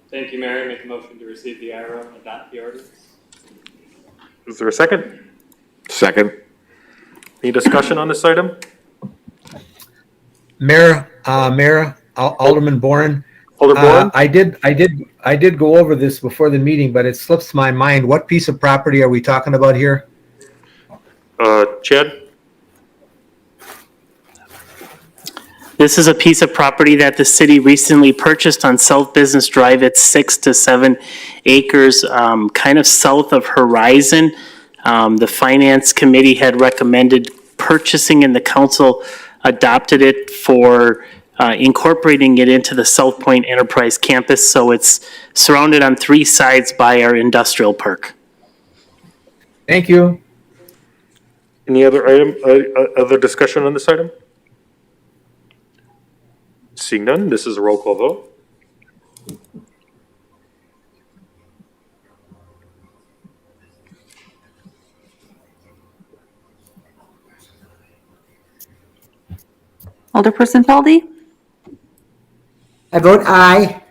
Thank you, Mayor. Make a motion to receive the IRO and adopt the ordinance. Is there a second? Second. Any discussion on this item? Mayor, Alderman Boren. Alder Boren? I did go over this before the meeting, but it slips my mind. What piece of property are we talking about here? Chad? This is a piece of property that the city recently purchased on South Business Drive. It's 6 to 7 acres, kind of south of Horizon. The Finance Committee had recommended purchasing and the council adopted it for incorporating it into the South Point Enterprise Campus. So it's surrounded on 3 sides by our industrial park. Thank you. Any other other discussion on this item? Seeing none, this is a roll call vote. Alderperson Feldy? I vote aye.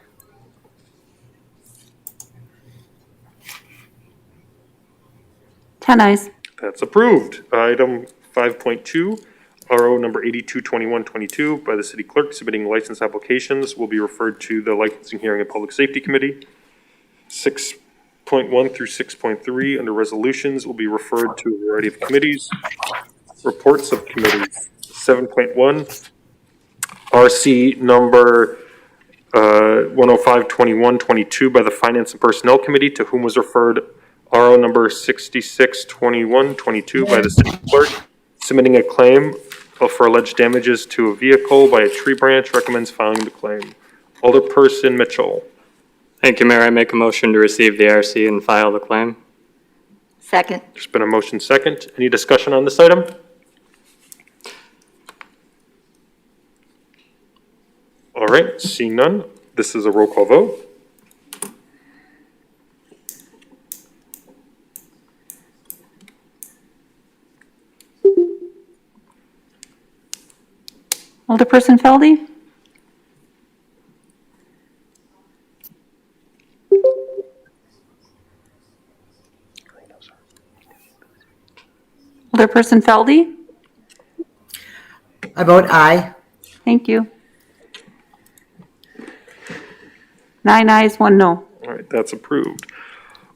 Ten ayes. That's approved. Item 5.2, RO number 822122 by the city clerk, submitting license applications will be referred to the Licensing Hearing and Public Safety Committee. 6.1 through 6.3 under resolutions will be referred to a variety of committees. Reports of committees. 7.1, RC number 1052122 by the Finance and Personnel Committee, to whom was referred RO number 662122 by the city clerk, submitting a claim for alleged damages to a vehicle by a tree branch, recommends filing the claim. Alderperson Mitchell. Thank you, Mayor. I make a motion to receive the RC and file the claim. Second. There's been a motion second. Any discussion on this item? All right, seeing none, this is a roll call vote. Alderperson Feldy? Alderperson Feldy? I vote aye. Thank you. 9 ayes, 1 no. All right, that's approved.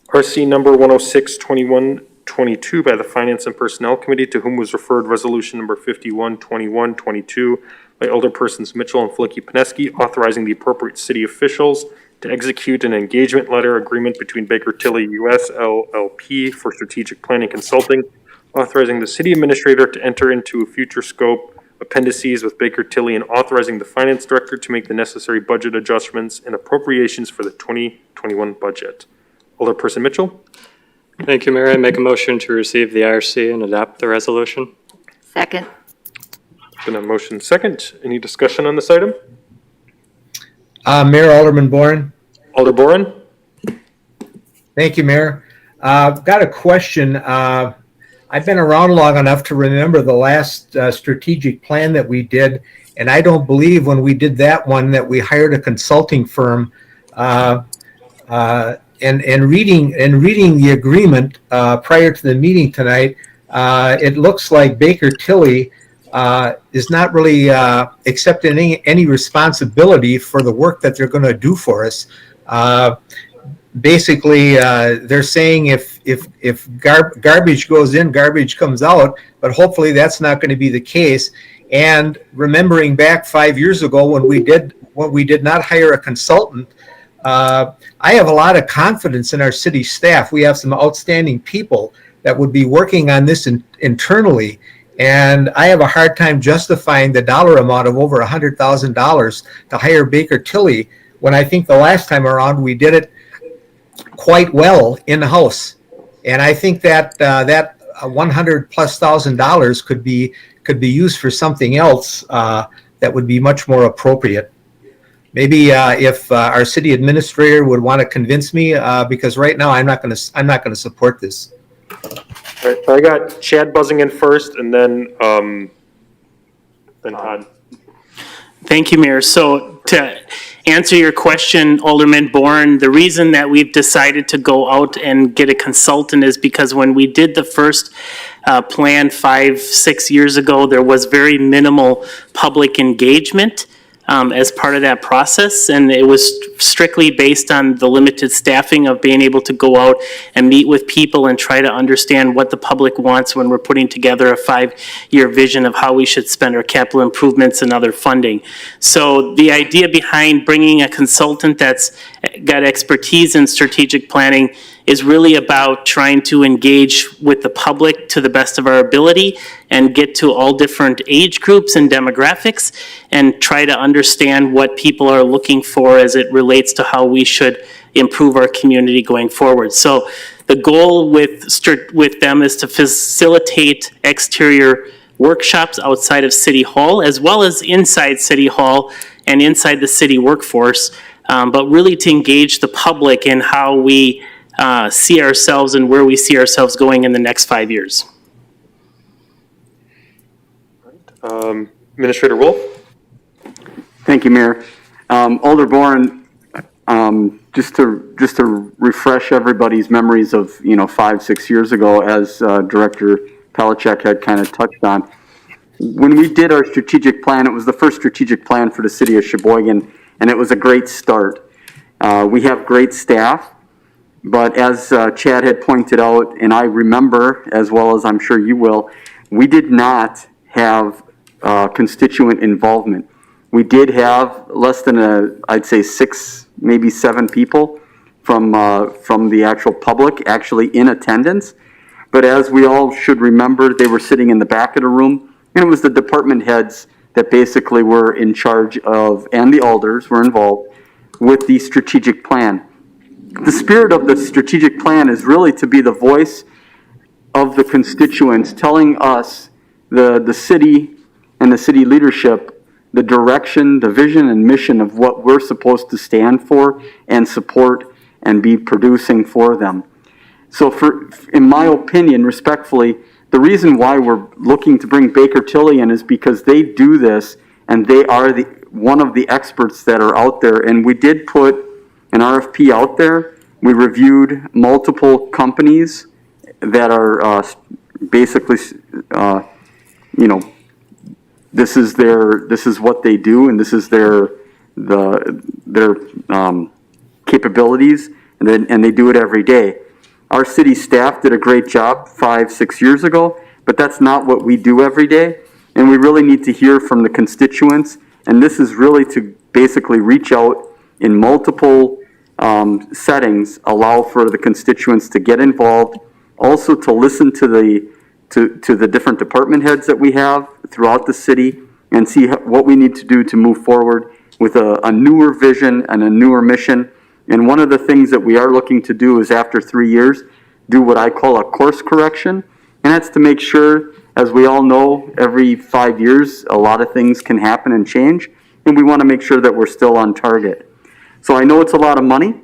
RC number 1062122 by the Finance and Personnel Committee, to whom was referred resolution number 512122 by Alderpersons Mitchell and Flicky-Pineski, authorizing the appropriate city officials to execute an engagement letter agreement between Baker Tilly US LLP for strategic planning consulting, authorizing the city administrator to enter into a future scope appendices with Baker Tilly, and authorizing the finance director to make the necessary budget adjustments and appropriations for the 2021 budget. Alderperson Mitchell? Thank you, Mayor. I make a motion to receive the IRC and adopt the resolution. Second. Been a motion second. Any discussion on this item? Mayor Alderman Boren. Alder Boren? Thank you, Mayor. Got a question. I've been around long enough to remember the last strategic plan that we did, and I don't believe when we did that one that we hired a consulting firm. And reading the agreement prior to the meeting tonight, it looks like Baker Tilly is not really accepting any responsibility for the work that they're going to do for us. Basically, they're saying if garbage goes in, garbage comes out, but hopefully that's not going to be the case. And remembering back 5 years ago when we did not hire a consultant, I have a lot of confidence in our city staff. We have some outstanding people that would be working on this internally. And I have a hard time justifying the dollar amount of over $100,000 to hire Baker Tilly when I think the last time around we did it quite well in-house. And I think that that $100,000+ could be used for something else that would be much more appropriate. Maybe if our city administrator would want to convince me, because right now I'm not going to support this. All right, I got Chad buzzing in first, and then Todd. Thank you, Mayor. So to answer your question, Alderman Bourne, the reason that we've decided to go out and get a consultant is because when we did the first plan 5-6 years ago, there was very minimal public engagement as part of that process, and it was strictly based on the limited staffing of being able to go out and meet with people and try to understand what the public wants when we're putting together a 5-year vision of how we should spend our capital improvements and other funding. So the idea behind bringing a consultant that's got expertise in strategic planning is really about trying to engage with the public to the best of our ability and get to all different age groups and demographics and try to understand what people are looking for as it relates to how we should improve our community going forward. So the goal with them is to facilitate exterior workshops outside of City Hall as well as inside City Hall and inside the city workforce, but really to engage the public in how we see ourselves and where we see ourselves going in the next 5 years. Administrator Wolf? Thank you, Mayor. Alder Bourne, just to refresh everybody's memories of 5-6 years ago, as Director Pelichek had kind of touched on, when we did our strategic plan, it was the first strategic plan for the city of Sheboygan, and it was a great start. We have great staff. But as Chad had pointed out, and I remember, as well as I'm sure you will, we did not have constituent involvement. We did have less than I'd say 6, maybe 7 people from the actual public actually in attendance. But as we all should remember, they were sitting in the back of the room, and it was the department heads that basically were in charge of, and the alders were involved with the strategic plan. The spirit of the strategic plan is really to be the voice of the constituents, telling us, the city and the city leadership, the direction, the vision, and mission of what we're supposed to stand for and support and be producing for them. So in my opinion, respectfully, the reason why we're looking to bring Baker Tilly in is because they do this and they are one of the experts that are out there. And we did put an RFP out there. We reviewed multiple companies that are basically, this is what they do, and this is their capabilities, and they do it every day. Our city staff did a great job 5-6 years ago, but that's not what we do every day, and we really need to hear from the constituents. And this is really to basically reach out in multiple settings, allow for the constituents to get involved, also to listen to the different department heads that we have throughout the city and see what we need to do to move forward with a newer vision and a newer mission. And one of the things that we are looking to do is after 3 years do what I call a course correction. And that's to make sure, as we all know, every 5 years, a lot of things can happen and change. And we want to make sure that we're still on target. So I know it's a lot of money,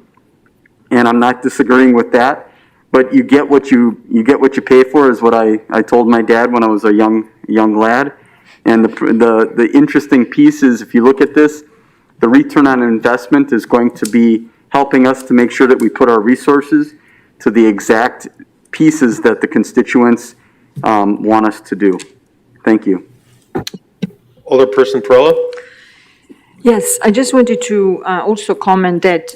and I'm not disagreeing with that. But you get what you pay for, is what I told my dad when I was a young lad. And the interesting piece is, if you look at this, the return on investment is going to be helping us to make sure that we put our resources to the exact pieces that the constituents want us to do. Thank you. Alderperson Perella? Yes, I just wanted to also comment that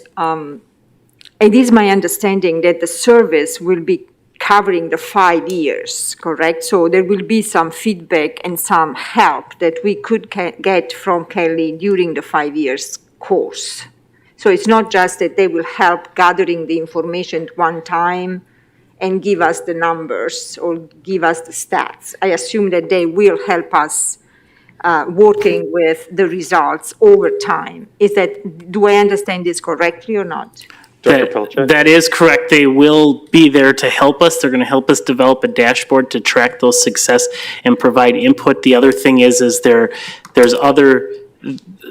it is my understanding that the service will be covering the 5 years, correct? So there will be some feedback and some help that we could get from Kelly during the 5 years course. So it's not just that they will help gathering the information one time and give us the numbers or give us the stats. I assume that they will help us working with the results over time. Do I understand this correctly or not? That is correct. They will be there to help us. They're going to help us develop a dashboard to track those success and provide input. The other thing is there's other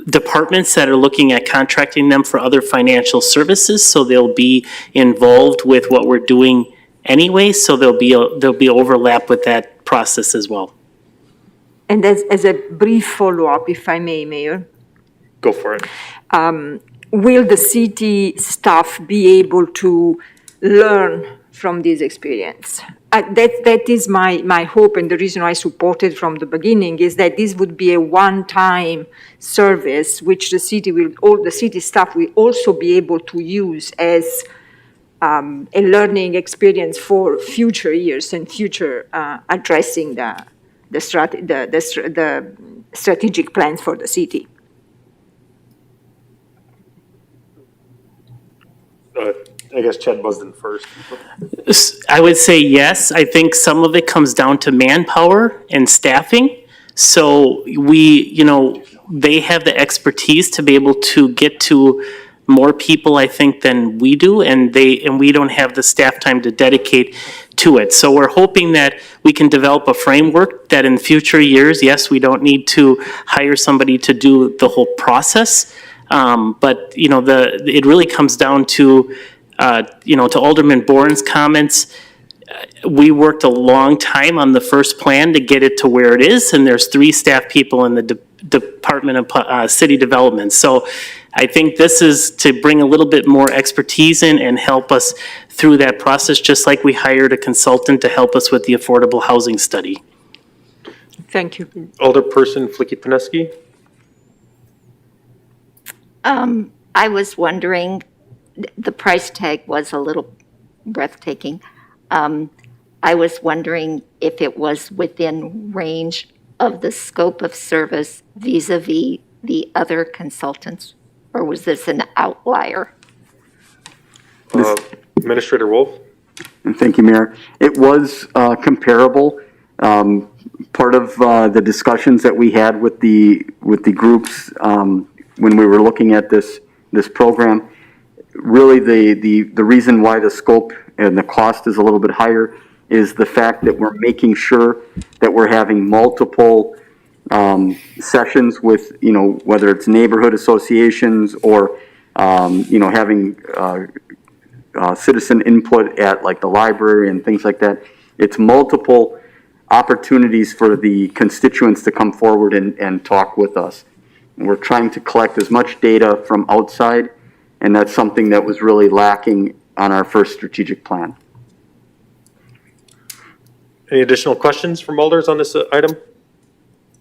departments that are looking at contracting them for other financial services, so they'll be involved with what we're doing anyway. So there'll be overlap with that process as well. And as a brief follow-up, if I may, Mayor. Go for it. Will the city staff be able to learn from this experience? That is my hope, and the reason I supported from the beginning is that this would be a one-time service which the city staff will also be able to use as a learning experience for future years and future addressing the strategic plans for the city. I guess Chad buzzed first. I would say yes. I think some of it comes down to manpower and staffing. So they have the expertise to be able to get to more people, I think, than we do, and we don't have the staff time to dedicate to it. So we're hoping that we can develop a framework that in future years, yes, we don't need to hire somebody to do the whole process. But it really comes down to Alderman Bourne's comments. We worked a long time on the first plan to get it to where it is, and there's 3 staff people in the Department of City Development. So I think this is to bring a little bit more expertise in and help us through that process, just like we hired a consultant to help us with the affordable housing study. Thank you. Alderperson Flicky-Pineski? I was wondering, the price tag was a little breathtaking. I was wondering if it was within range of the scope of service vis-a-vis the other consultants, or was this an outlier? Administrator Wolf? And thank you, Mayor. It was comparable. Part of the discussions that we had with the groups when we were looking at this program, really the reason why the scope and the cost is a little bit higher is the fact that we're making sure that we're having multiple sessions with, whether it's neighborhood associations or, having citizen input at like the library and things like that. It's multiple opportunities for the constituents to come forward and talk with us. And we're trying to collect as much data from outside, and that's something that was really lacking on our first strategic plan. Any additional questions from alders on this item?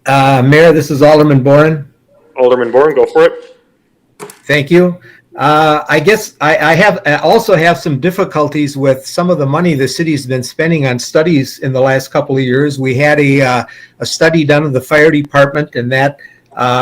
Mayor, this is Alderman Boren. Alderman Boren, go for it. Thank you. I guess I also have some difficulties with some of the money the city's been spending on studies in the last couple of years. We had a study done in the fire department, and that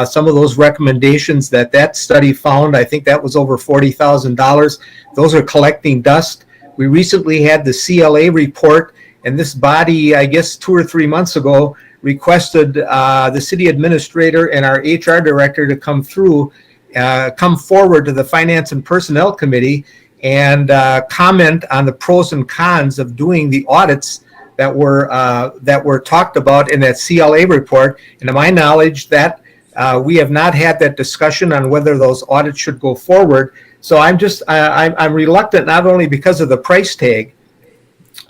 some of those recommendations that study found, I think that was over $40,000. Those are collecting dust. We recently had the CLA report, and this body, I guess 2 or 3 months ago, requested the city administrator and our HR director to come forward to the Finance and Personnel Committee and comment on the pros and cons of doing the audits that were talked about in that CLA report. And to my knowledge, that we have not had that discussion on whether those audits should go forward. So I'm reluctant, not only because of the price tag,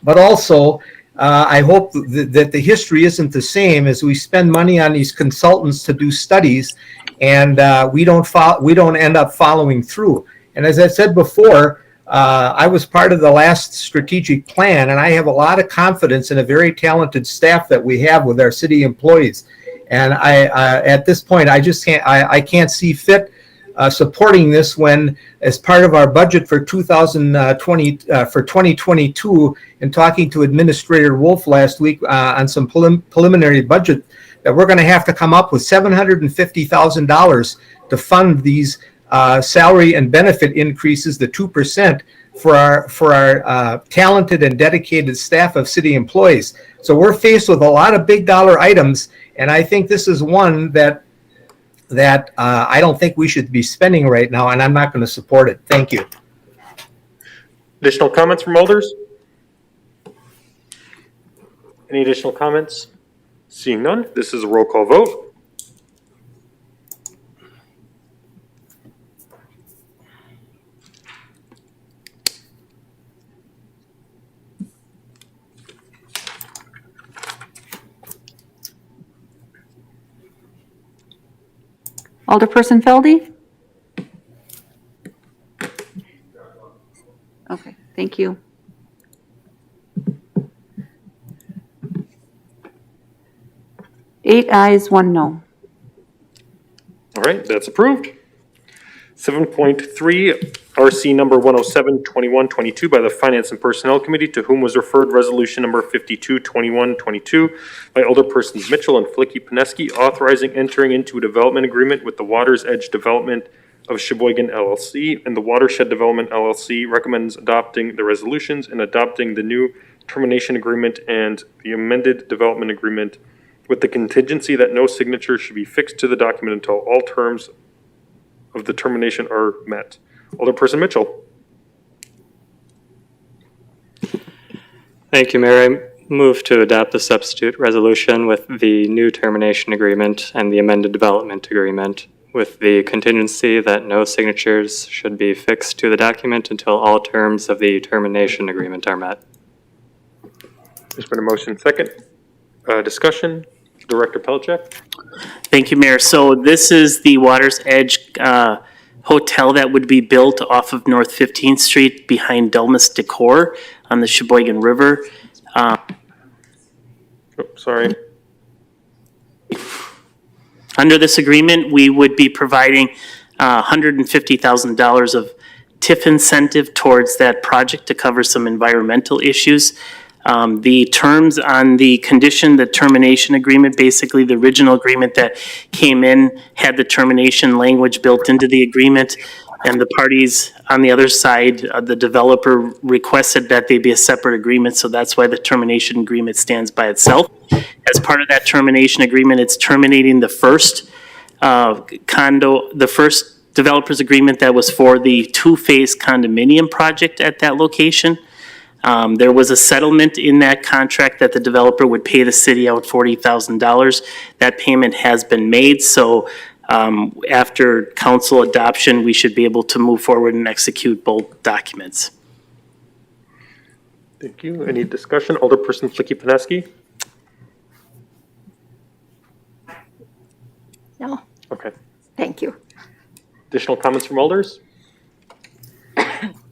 but also I hope that the history isn't the same as we spend money on these consultants to do studies, and we don't end up following through. And as I said before, I was part of the last strategic plan, and I have a lot of confidence in a very talented staff that we have with our city employees. And at this point, I can't see fit supporting this when, as part of our budget for 2022, and talking to Administrator Wolf last week on some preliminary budget, that we're going to have to come up with $750,000 to fund these salary and benefit increases, the 2%, for our talented and dedicated staff of city employees. So we're faced with a lot of big dollar items, and I think this is one that I don't think we should be spending right now, and I'm not going to support it. Thank you. Additional comments from alders? Any additional comments? Seeing none, this is a roll call vote. Alderperson Feldy? Okay, thank you. Eight ayes, 1 no. All right, that's approved. 7.3, RC number 107-2122 by the Finance and Personnel Committee, to whom was referred resolution number 52-2122 by Alderpersons Mitchell and Flicky-Pineski, authorizing entering into a development agreement with the Water's Edge Development of Sheboygan LLC, and the Watershed Development LLC recommends adopting the resolutions and adopting the new termination agreement and the amended development agreement, with the contingency that no signature should be fixed to the document until all terms of the termination are met. Alderperson Mitchell. Thank you, Mayor. I move to adopt the substitute resolution with the new termination agreement and the amended development agreement, with the contingency that no signatures should be fixed to the document until all terms of the termination agreement are met. There's been a motion second. Discussion. Director Pelchak. Thank you, Mayor. So this is the Water's Edge hotel that would be built off of North 15th Street behind Delmas Decor on the Sheboygan River. Sorry. Under this agreement, we would be providing $150,000 of TIF incentive towards that project to cover some environmental issues. The terms on the condition, the termination agreement, basically the original agreement that came in had the termination language built into the agreement, and the parties on the other side, the developer requested that they be a separate agreement, so that's why the termination agreement stands by itself. As part of that termination agreement, it's terminating the first the first developer's agreement that was for the two-phase condominium project at that location. There was a settlement in that contract that the developer would pay the city out $40,000. That payment has been made, so after council adoption, we should be able to move forward and execute both documents. Thank you. Any discussion? Alderperson Flicky-Pineski? No, Okay. thank you. Additional comments from alders?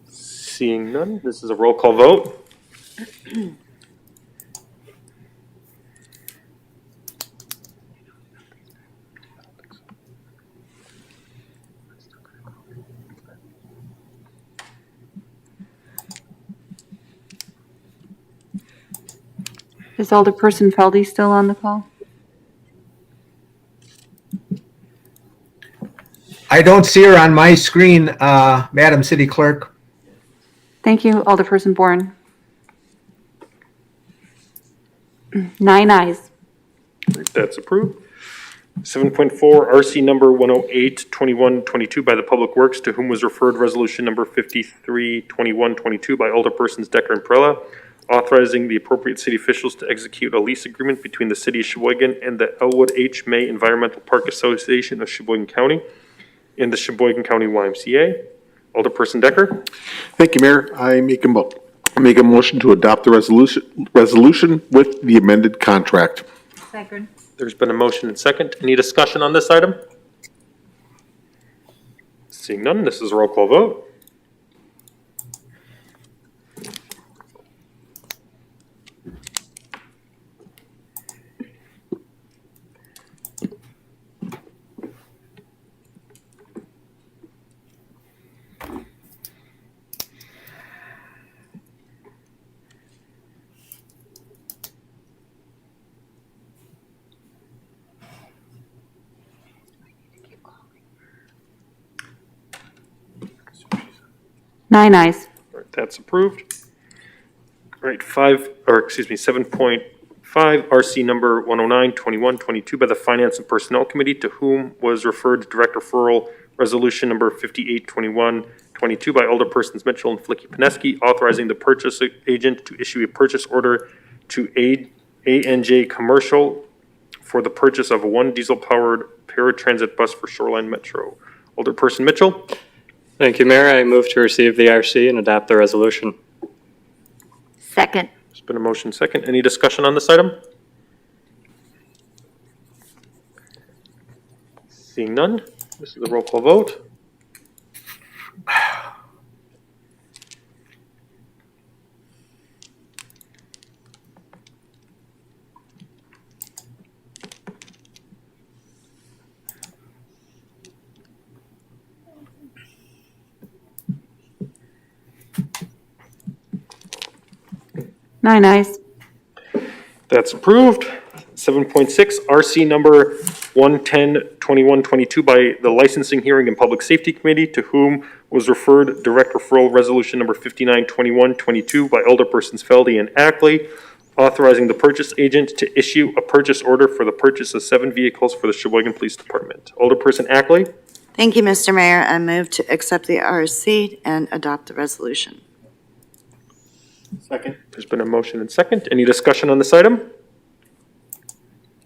Seeing none, this is a roll call vote. Is Alderperson Feldy still on the call? I don't see her on my screen, Madam City Clerk. Thank you, Alderperson Bourne. 9 ayes. That's approved. 7.4, RC number 108-2122 by the Public Works, to whom was referred resolution number 53-2122 by alderpersons Decker and Perella, authorizing the appropriate city officials to execute a lease agreement between the city of Sheboygan and the Elwood H. May Environmental Park Association of Sheboygan County and the Sheboygan County YMCA. Alderperson Decker. Thank you, Mayor. I make a motion to adopt the resolution with the amended contract. Second. There's been a motion and second. Any discussion on this item? Seeing none, this is a roll call vote. Nine ayes. All right, that's approved. All right, 7.5, RC number 109-2122 by the Finance and Personnel Committee, to whom was referred direct referral resolution number 58-2122 by alderpersons Mitchell and Flicky-Pineski, authorizing the purchase agent to issue a purchase order to ANJ Commercial for the purchase of one diesel-powered paratransit bus for Shoreline Metro. Alderperson Mitchell. Thank you, Mayor. I move to receive the RC and adopt the resolution. Second. There's been a motion second. Any discussion on this item? Seeing none, this is a roll call vote. Nine ayes. That's approved. 7.6, RC number 110-2122 by the Licensing, Hearing, and Public Safety Committee, to whom was referred direct referral resolution number 59-2122 by alderpersons Feldy and Ackley, authorizing the purchase agent to issue a purchase order for the purchase of 7 vehicles for the Sheboygan Police Department. Alderperson Ackley. Thank you, Mr. Mayor. I move to accept the RC and adopt the resolution. Second. There's been a motion and second. Any discussion on this item?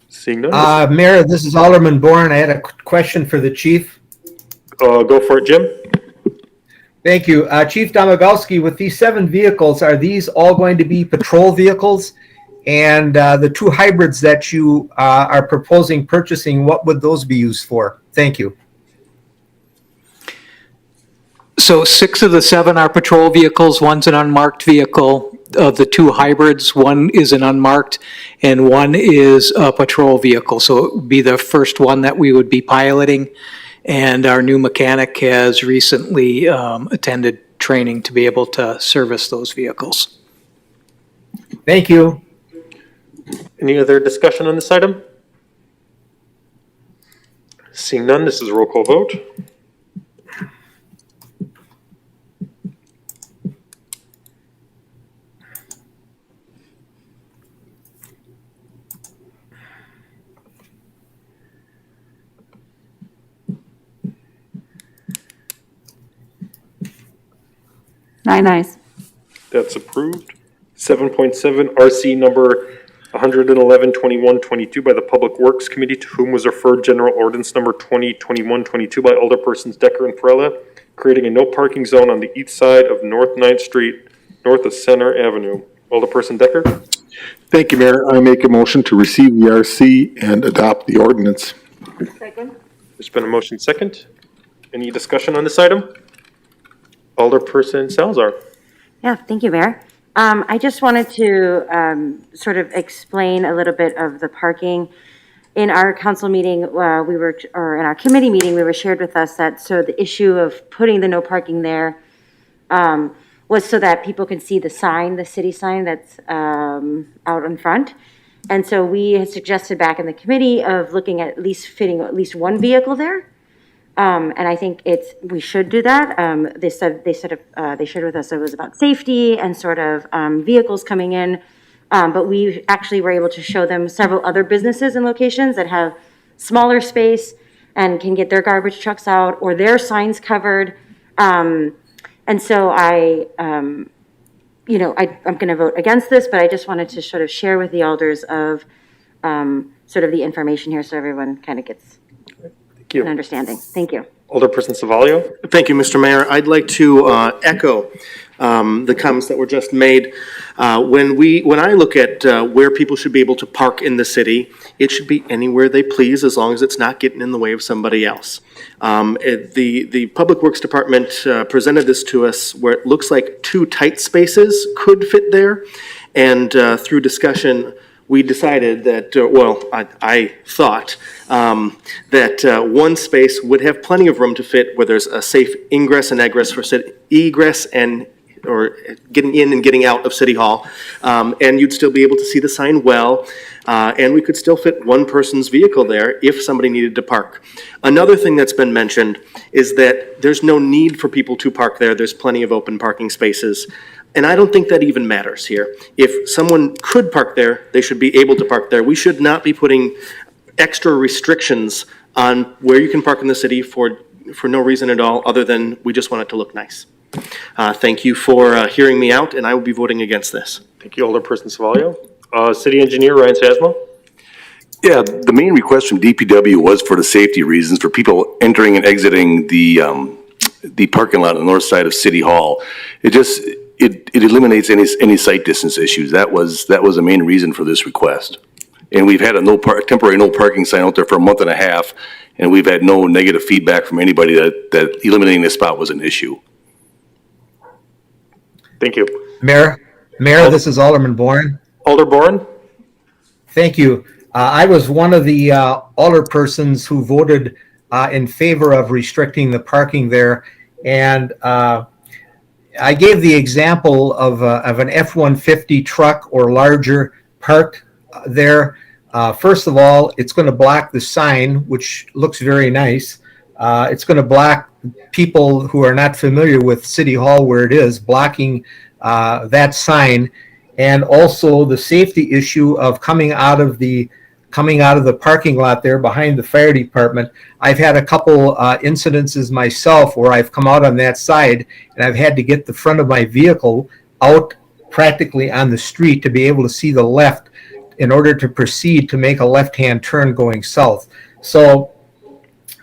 Seeing none. Mayor, this is Alderman Bourne. I had a question for the chief. Go for it, Jim. Thank you. Chief Domagowski, with these 7 vehicles, are these all going to be patrol vehicles? And the 2 hybrids that you are proposing purchasing, what would those be used for? Thank you. So 6 of the 7 are patrol vehicles, one's an unmarked vehicle. Of the 2 hybrids, one is an unmarked and one is a patrol vehicle. So it would be the first one that we would be piloting. And our new mechanic has recently attended training to be able to service those vehicles. Thank you. Any other discussion on this item? Seeing none, this is a roll call vote. Nine ayes. That's approved. 7.7, RC number 111-2122 by the Public Works Committee, to whom was referred general ordinance number 2021-22 by alderpersons Decker and Perella, creating a no parking zone on the east side of North 9th Street, north of Center Avenue. Alderperson Decker. Thank you, Mayor. I make a motion to receive the RC and adopt the ordinance. Second. There's been a motion second. Any discussion on this item? Alderperson Salazar. Yeah, thank you, Mayor. I just wanted to sort of explain a little bit of the parking. In our council meeting, or in our committee meeting, we were shared with us that, so the issue of putting the no parking there was so that people could see the sign, the city sign that's out in front. And so we had suggested back in the committee of looking at least fitting at least one vehicle there. And I think we should do that. They shared with us it was about safety and sort of vehicles coming in. But we actually were able to show them several other businesses and locations that have smaller space and can get their garbage trucks out or their signs covered. And so I'm going to vote against this, but I just wanted to sort of share with the alders of sort of the information here so everyone kind of gets an understanding. Thank you. Alderperson Savalio? Thank you, Mr. Mayor. I'd like to echo the comments that were just made. When I look at where people should be able to park in the city, it should be anywhere they please as long as it's not getting in the way of somebody else. The Public Works Department presented this to us where it looks like 2 tight spaces could fit there. And through discussion, we decided that, I thought that one space would have plenty of room to fit where there's a safe ingress and egress for egress and or getting in and getting out of City Hall. And you'd still be able to see the sign well. And we could still fit one person's vehicle there if somebody needed to park. Another thing that's been mentioned is that there's no need for people to park there. There's plenty of open parking spaces. And I don't think that even matters here. If someone could park there, they should be able to park there. We should not be putting extra restrictions on where you can park in the city for no reason at all, other than we just want it to look nice. Thank you for hearing me out, and I will be voting against this. Thank you, Alderperson Savalio. City Engineer Ryan Sasmo? Yeah, the main request from DPW was for the safety reasons, for people entering and exiting the parking lot on the north side of City Hall. It eliminates any sight distance issues. That was the main reason for this request. And we've had a temporary no parking sign out there for a month and a half, and we've had no negative feedback from anybody that eliminating this spot was an issue. Thank you. Mayor, this is Alderman Bourne. Alder Bourne? Thank you. I was one of the alderpersons who voted in favor of restricting the parking there, and I gave the example of an F-150 truck or larger parked there. First of all, it's going to block the sign, which looks very nice. It's going to block people who are not familiar with City Hall where it is, blocking that sign. And also the safety issue of coming out of the parking lot there behind the fire department. I've had a couple incidences myself where I've come out on that side and I've had to get the front of my vehicle out practically on the street to be able to see the left in order to proceed to make a left-hand turn going south. So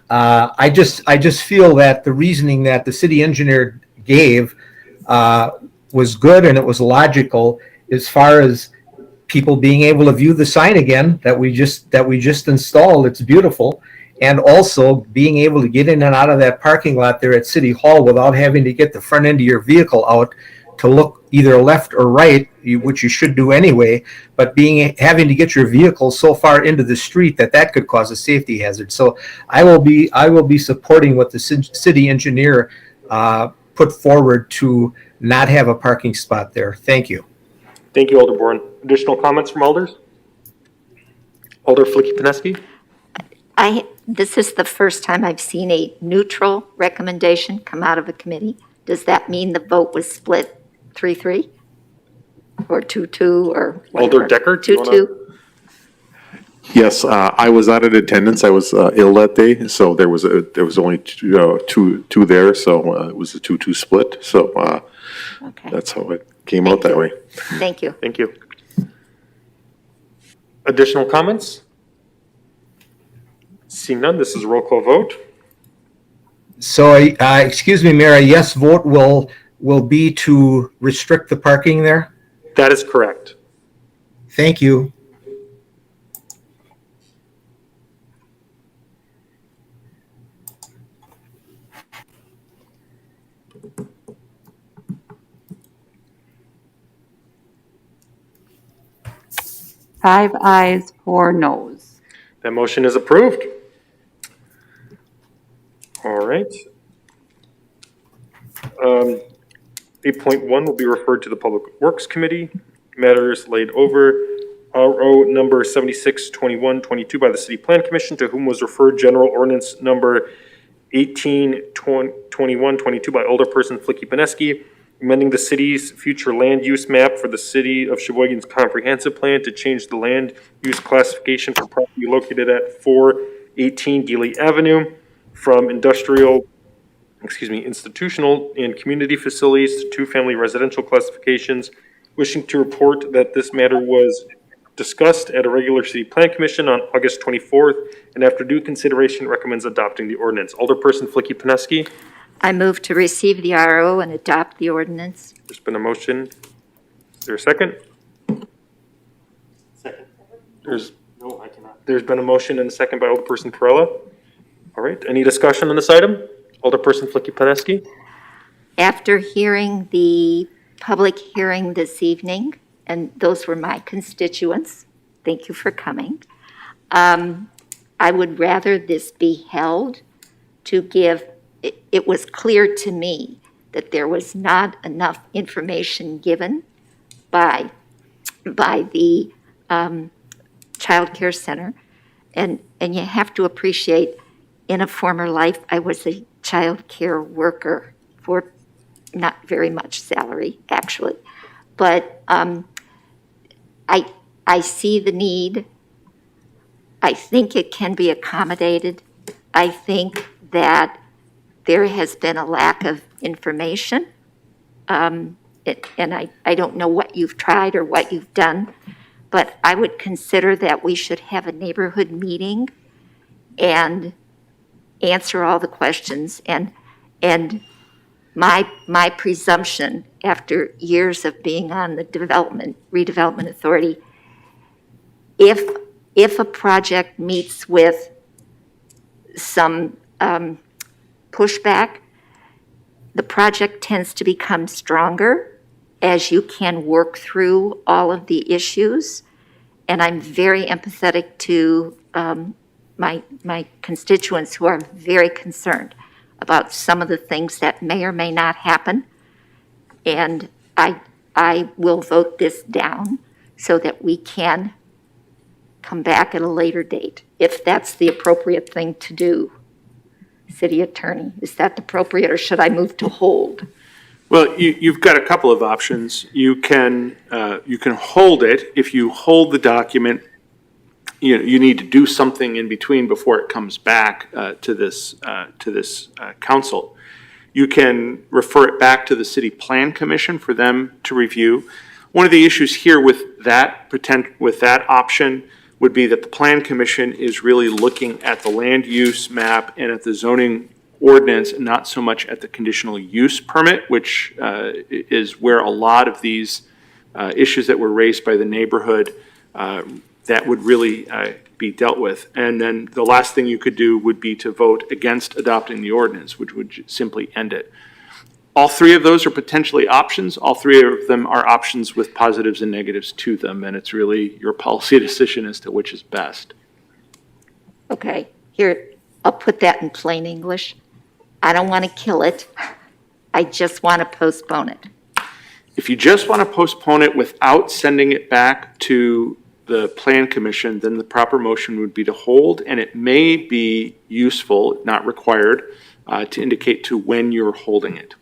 I just feel that the reasoning that the city engineer gave was good and it was logical as far as people being able to view the sign again that we just installed. It's beautiful. And also being able to get in and out of that parking lot there at City Hall without having to get the front end of your vehicle out to look either left or right, which you should do anyway, but having to get your vehicle so far into the street that could cause a safety hazard. So I will be supporting what the city engineer put forward to not have a parking spot there. Thank you. Thank you, Alder Bourne. Additional comments from alders? Alder Flicky-Pineski? This is the first time I've seen a neutral recommendation come out of a committee. Does that mean the vote was split 3-3 or 2-2 or whatever? Alder Decker? 2-2. Yes, I was not in attendance. I was ill that day, so there was only two there, so it was a 2-2 split. So Okay. that's how it came out that way. Thank you. Thank you. Additional comments? Seeing none, this is a roll call vote. So, excuse me, Mayor, a yes vote will be to restrict the parking there? That is correct. Thank you. Five ayes, 4 noes. That motion is approved. All right. 8.1 will be referred to the Public Works Committee. Matters laid over. RO number 762122 by the City Plan Commission, to whom was referred General Ordinance number 182122 by Alderperson Flicky-Pineski, amending the city's future land use map for the City of Sheboygan's comprehensive plan to change the land use classification for property located at 4 18 Dealey Avenue from institutional and community facilities to two-family residential classifications, wishing to report that this matter was discussed at a regular city plan commission on August 24th, and after due consideration recommends adopting the ordinance. Alderperson Flicky Peneski. I move to receive the RO and adopt the ordinance. There's been a motion. Is there a second? Second. No, I cannot. There's been a motion and a second by Alderperson Perrella. All right, any discussion on this item? Alderperson Flicky Peneski. After hearing the public hearing this evening, and those were my constituents, thank you for coming, I would rather this be held to give, it was clear to me that there was not enough information given by the child care center. And you have to appreciate, in a former life, I was a child care worker for not very much salary, actually. But I see the need. I think it can be accommodated. I think that there has been a lack of information. And I don't know what you've tried or what you've done, but I would consider that we should have a neighborhood meeting and answer all the questions. And my presumption, after years of being on the redevelopment authority, if a project meets with some pushback, the project tends to become stronger as you can work through all of the issues. And I'm very empathetic to my constituents who are very concerned about some of the things that may or may not happen. And I will vote this down so that we can come back at a later date, if that's the appropriate thing to do. City Attorney, is that appropriate, or should I move to hold? Well, you've got a couple of options. You can hold it. If you hold the document, you need to do something in between before it comes back to this council. You can refer it back to the City Plan Commission for them to review. One of the issues here with that option would be that the Plan Commission is really looking at the land use map and at the zoning ordinance, and not so much at the conditional use permit, which is where a lot of these issues that were raised by the neighborhood that would really be dealt with. And then the last thing you could do would be to vote against adopting the ordinance, which would simply end it. All three of those are potentially options. All three of them are options with positives and negatives to them, and it's really your policy decision as to which is best. Okay, here, I'll put that in plain English. I don't want to kill it. I just want to postpone it. If you just want to postpone it without sending it back to the Plan Commission, then the proper motion would be to hold, and it may be useful, not required, to indicate to when you're holding it.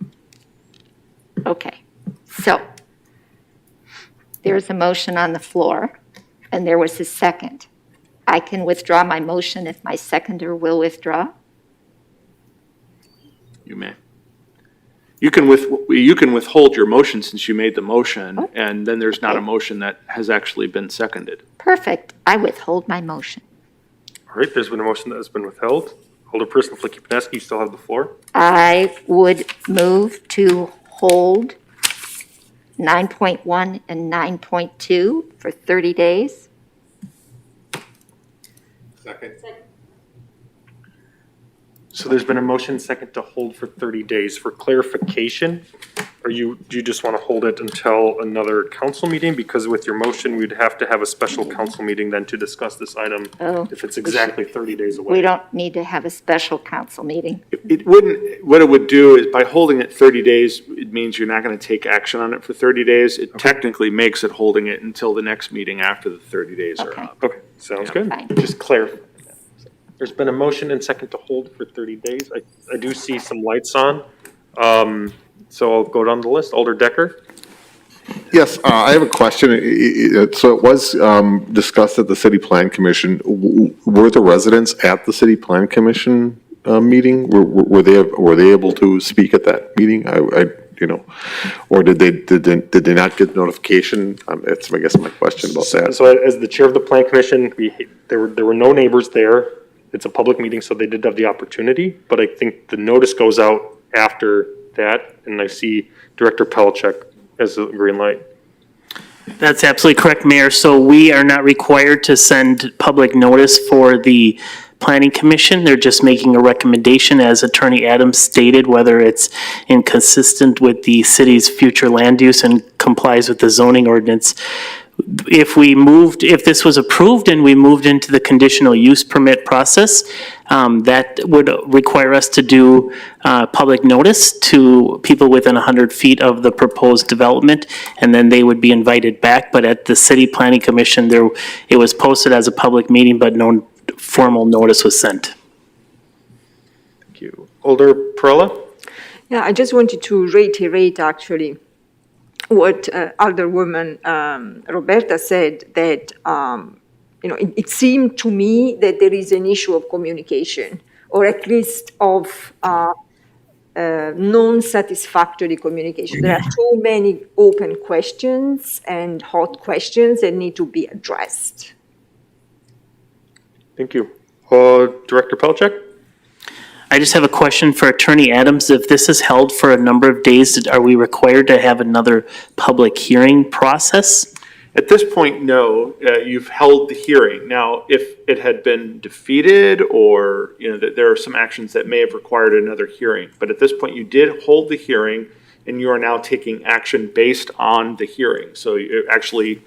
Okay, so there's a motion on the floor, and there was a second. I can withdraw my motion if my seconder will withdraw. You may. You can withhold your motion since you made the motion, and then there's not a motion that has actually been seconded. Perfect. I withhold my motion. All right, there's been a motion that has been withheld. Alderperson Flicky Peneski, you still have the floor. I would move to hold 9.1 and 9.2 for 30 days. Second. So there's been a motion second to hold for 30 days. For clarification, do you just want to hold it until another council meeting? Because with your motion, we'd have to have a special council meeting then to discuss this item if it's exactly 30 days away. We don't need to have a special council meeting. It wouldn't, what it would do is by holding it 30 days, it means you're not going to take action on it for 30 days. It technically makes it holding it until the next meeting after the 30 days are up. Okay, sounds good. Fine. Just clarify. There's been a motion and second to hold for 30 days. I do see some lights on. So I'll go down the list. Alder Decker. Yes, I have a question. So it was discussed at the City Plan Commission. Were the residents at the City Plan Commission meeting? Were they able to speak at that meeting? Or did they not get notification? That's, I guess, my question about that. So as the chair of the Plan Commission, there were no neighbors there. It's a public meeting, so they did have the opportunity, but I think the notice goes out after that, and I see Director Pelchek as a green light. That's absolutely correct, Mayor. So we are not required to send public notice for the Planning Commission. They're just making a recommendation, as Attorney Adams stated, whether it's inconsistent with the city's future land use and complies with the zoning ordinance. If this was approved and we moved into the conditional use permit process, that would require us to do public notice to people within 100 feet of the proposed development, and then they would be invited back. But at the City Planning Commission, it was posted as a public meeting, but no formal notice was sent. Thank you. Alder Perella? Yeah, I just wanted to reiterate actually what Alderwoman Roberta said, that it seemed to me that there is an issue of communication, or at least of non-satisfactory communication. There are too many open questions and hot questions that need to be addressed. Thank you. Director Pelchek? I just have a question for Attorney Adams. If this is held for a number of days, are we required to have another public hearing process? At this point, no. You've held the hearing. Now, if it had been defeated, or there are some actions that may have required another hearing, but at this point, you did hold the hearing, and you are now taking action based on the hearing. So you actually,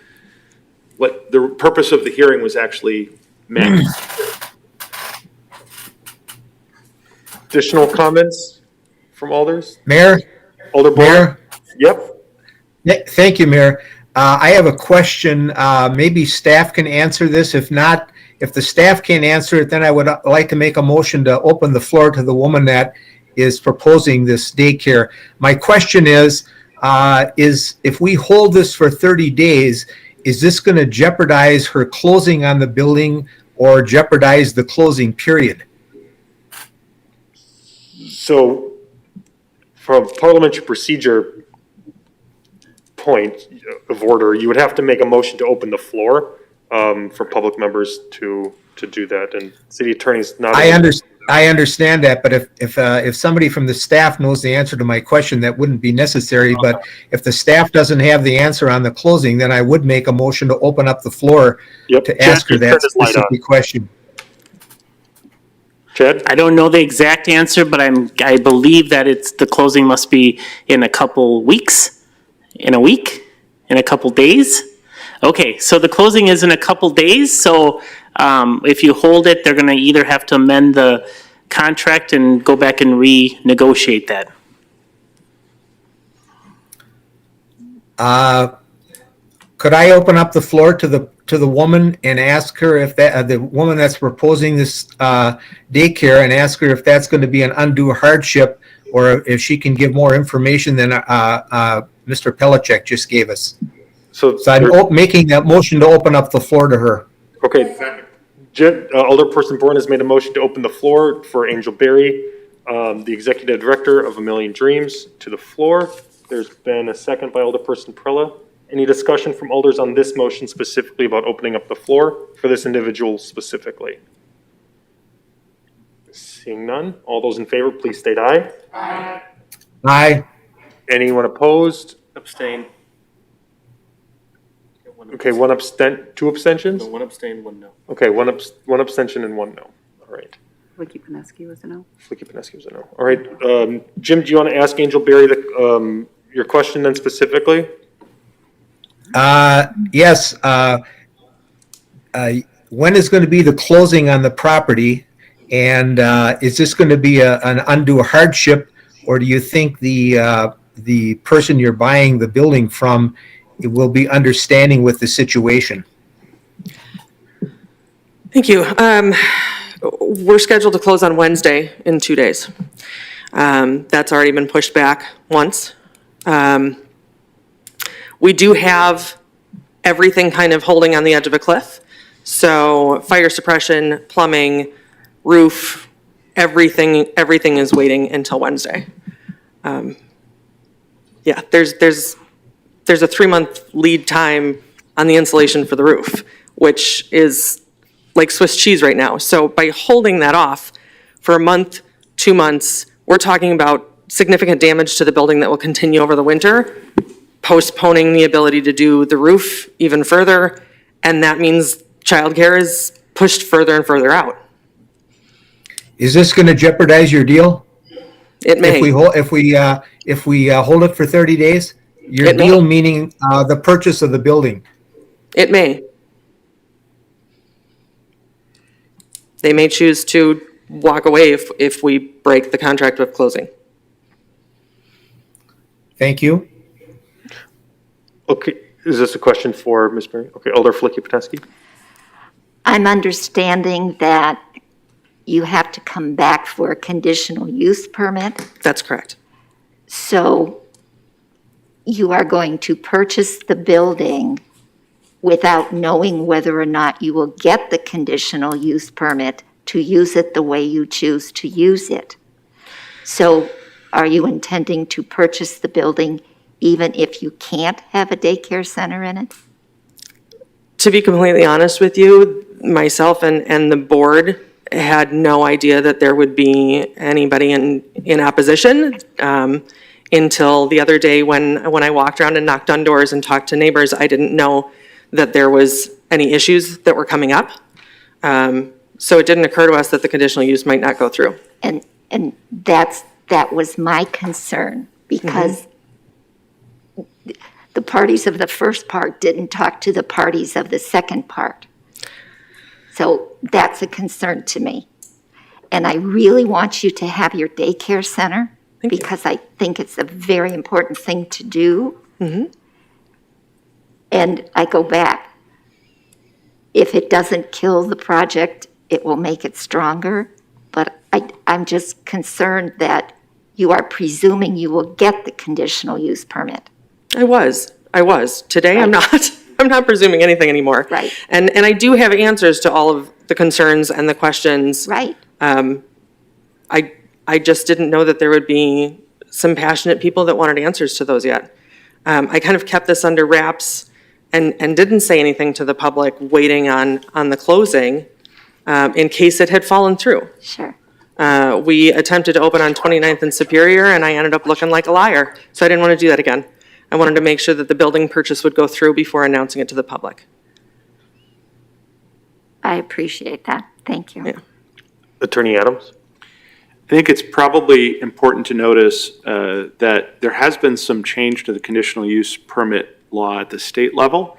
what the purpose of the hearing was actually met. Additional comments from alders? Mayor? Alder Bohr? Yep. Thank you, Mayor. I have a question. Maybe staff can answer this. If not, if the staff can't answer it, then I would like to make a motion to open the floor to the woman that is proposing this daycare. My question is if we hold this for 30 days, is this going to jeopardize her closing on the building or jeopardize the closing period? So, from a parliamentary procedure point of order, you would have to make a motion to open the floor for public members to do that, and city attorney's not. I understand that, but if somebody from the staff knows the answer to my question, that wouldn't be necessary. But if the staff doesn't have the answer on the closing, then I would make a motion to open up the floor to ask her that specific question. Chad? I don't know the exact answer, but I believe that the closing must be in a couple weeks, in a week, in a couple days. Okay, so the closing is in a couple days. So if you hold it, they're going to either have to amend the contract and go back and renegotiate that. Could I open up the floor to the woman and ask her if the woman that's proposing this daycare, and ask her if that's going to be an undue hardship, or if she can give more information than Mr. Pelchek just gave us? So I'm making that motion to open up the floor to her. Okay. Alderperson Bourne has made a motion to open the floor for Angel Berry, the executive director of A Million Dreams, to the floor. There's been a second by Alderperson Prella. Any discussion from alders on this motion specifically about opening up the floor for this individual specifically? Seeing none, all those in favor, please state aye. Aye. Aye. Anyone opposed? Abstain. Okay, two abstentions? No, one abstain, one no. Okay, one abstention and one no. All right. Flicky Pineski was a no. Flicky Pineski was a no. All right, Jim, do you want to ask Angel Berry your question then specifically? Yes. When is going to be the closing on the property? And is this going to be an undue hardship, or do you think the person you're buying the building from will be understanding with the situation? Thank you. We're scheduled to close on Wednesday in 2 days. That's already been pushed back once. We do have everything kind of holding on the edge of a cliff. So fire suppression, plumbing, roof, everything is waiting until Wednesday. Yeah, there's a 3-month lead time on the insulation for the roof, which is like Swiss cheese right now. So by holding that off for a month, 2 months, we're talking about significant damage to the building that will continue over the winter, postponing the ability to do the roof even further, and that means childcare is pushed further and further out. Is this going to jeopardize your deal? It may. If we hold it for 30 days? Your It may. deal meaning the purchase of the building? It may. They may choose to walk away if we break the contract with closing. Thank you. Okay, is this a question for Ms. Berry? Okay, Alder Flicky-Potensky? I'm understanding that you have to come back for a conditional use permit. That's correct. So you are going to purchase the building without knowing whether or not you will get the conditional use permit to use it the way you choose to use it. So are you intending to purchase the building even if you can't have a daycare center in it? To be completely honest with you, myself and the board had no idea that there would be anybody in opposition until the other day when I walked around and knocked on doors and talked to neighbors. I didn't know that there was any issues that were coming up. So it didn't occur to us that the conditional use might not go through. And that was my concern, because the parties of the first part didn't talk to the parties of the second part. So that's a concern to me. And I really want you to have your daycare center because I think it's a very important thing to do. And I go back. If it doesn't kill the project, it will make it stronger. But I'm just concerned that you are presuming you will get the conditional use permit. I was. Today, I'm not. I'm not presuming anything anymore. Right. And I do have answers to all of the concerns and the questions. Right. I just didn't know that there would be some passionate people that wanted answers to those yet. I kind of kept this under wraps and didn't say anything to the public, waiting on the closing in case it had fallen through. Sure. We attempted to open on 29th and Superior, and I ended up looking like a liar. So I didn't want to do that again. I wanted to make sure that the building purchase would go through before announcing it to the public. I appreciate that. Thank you. Yeah. Attorney Adams? I think it's probably important to notice that there has been some change to the conditional use permit law at the state level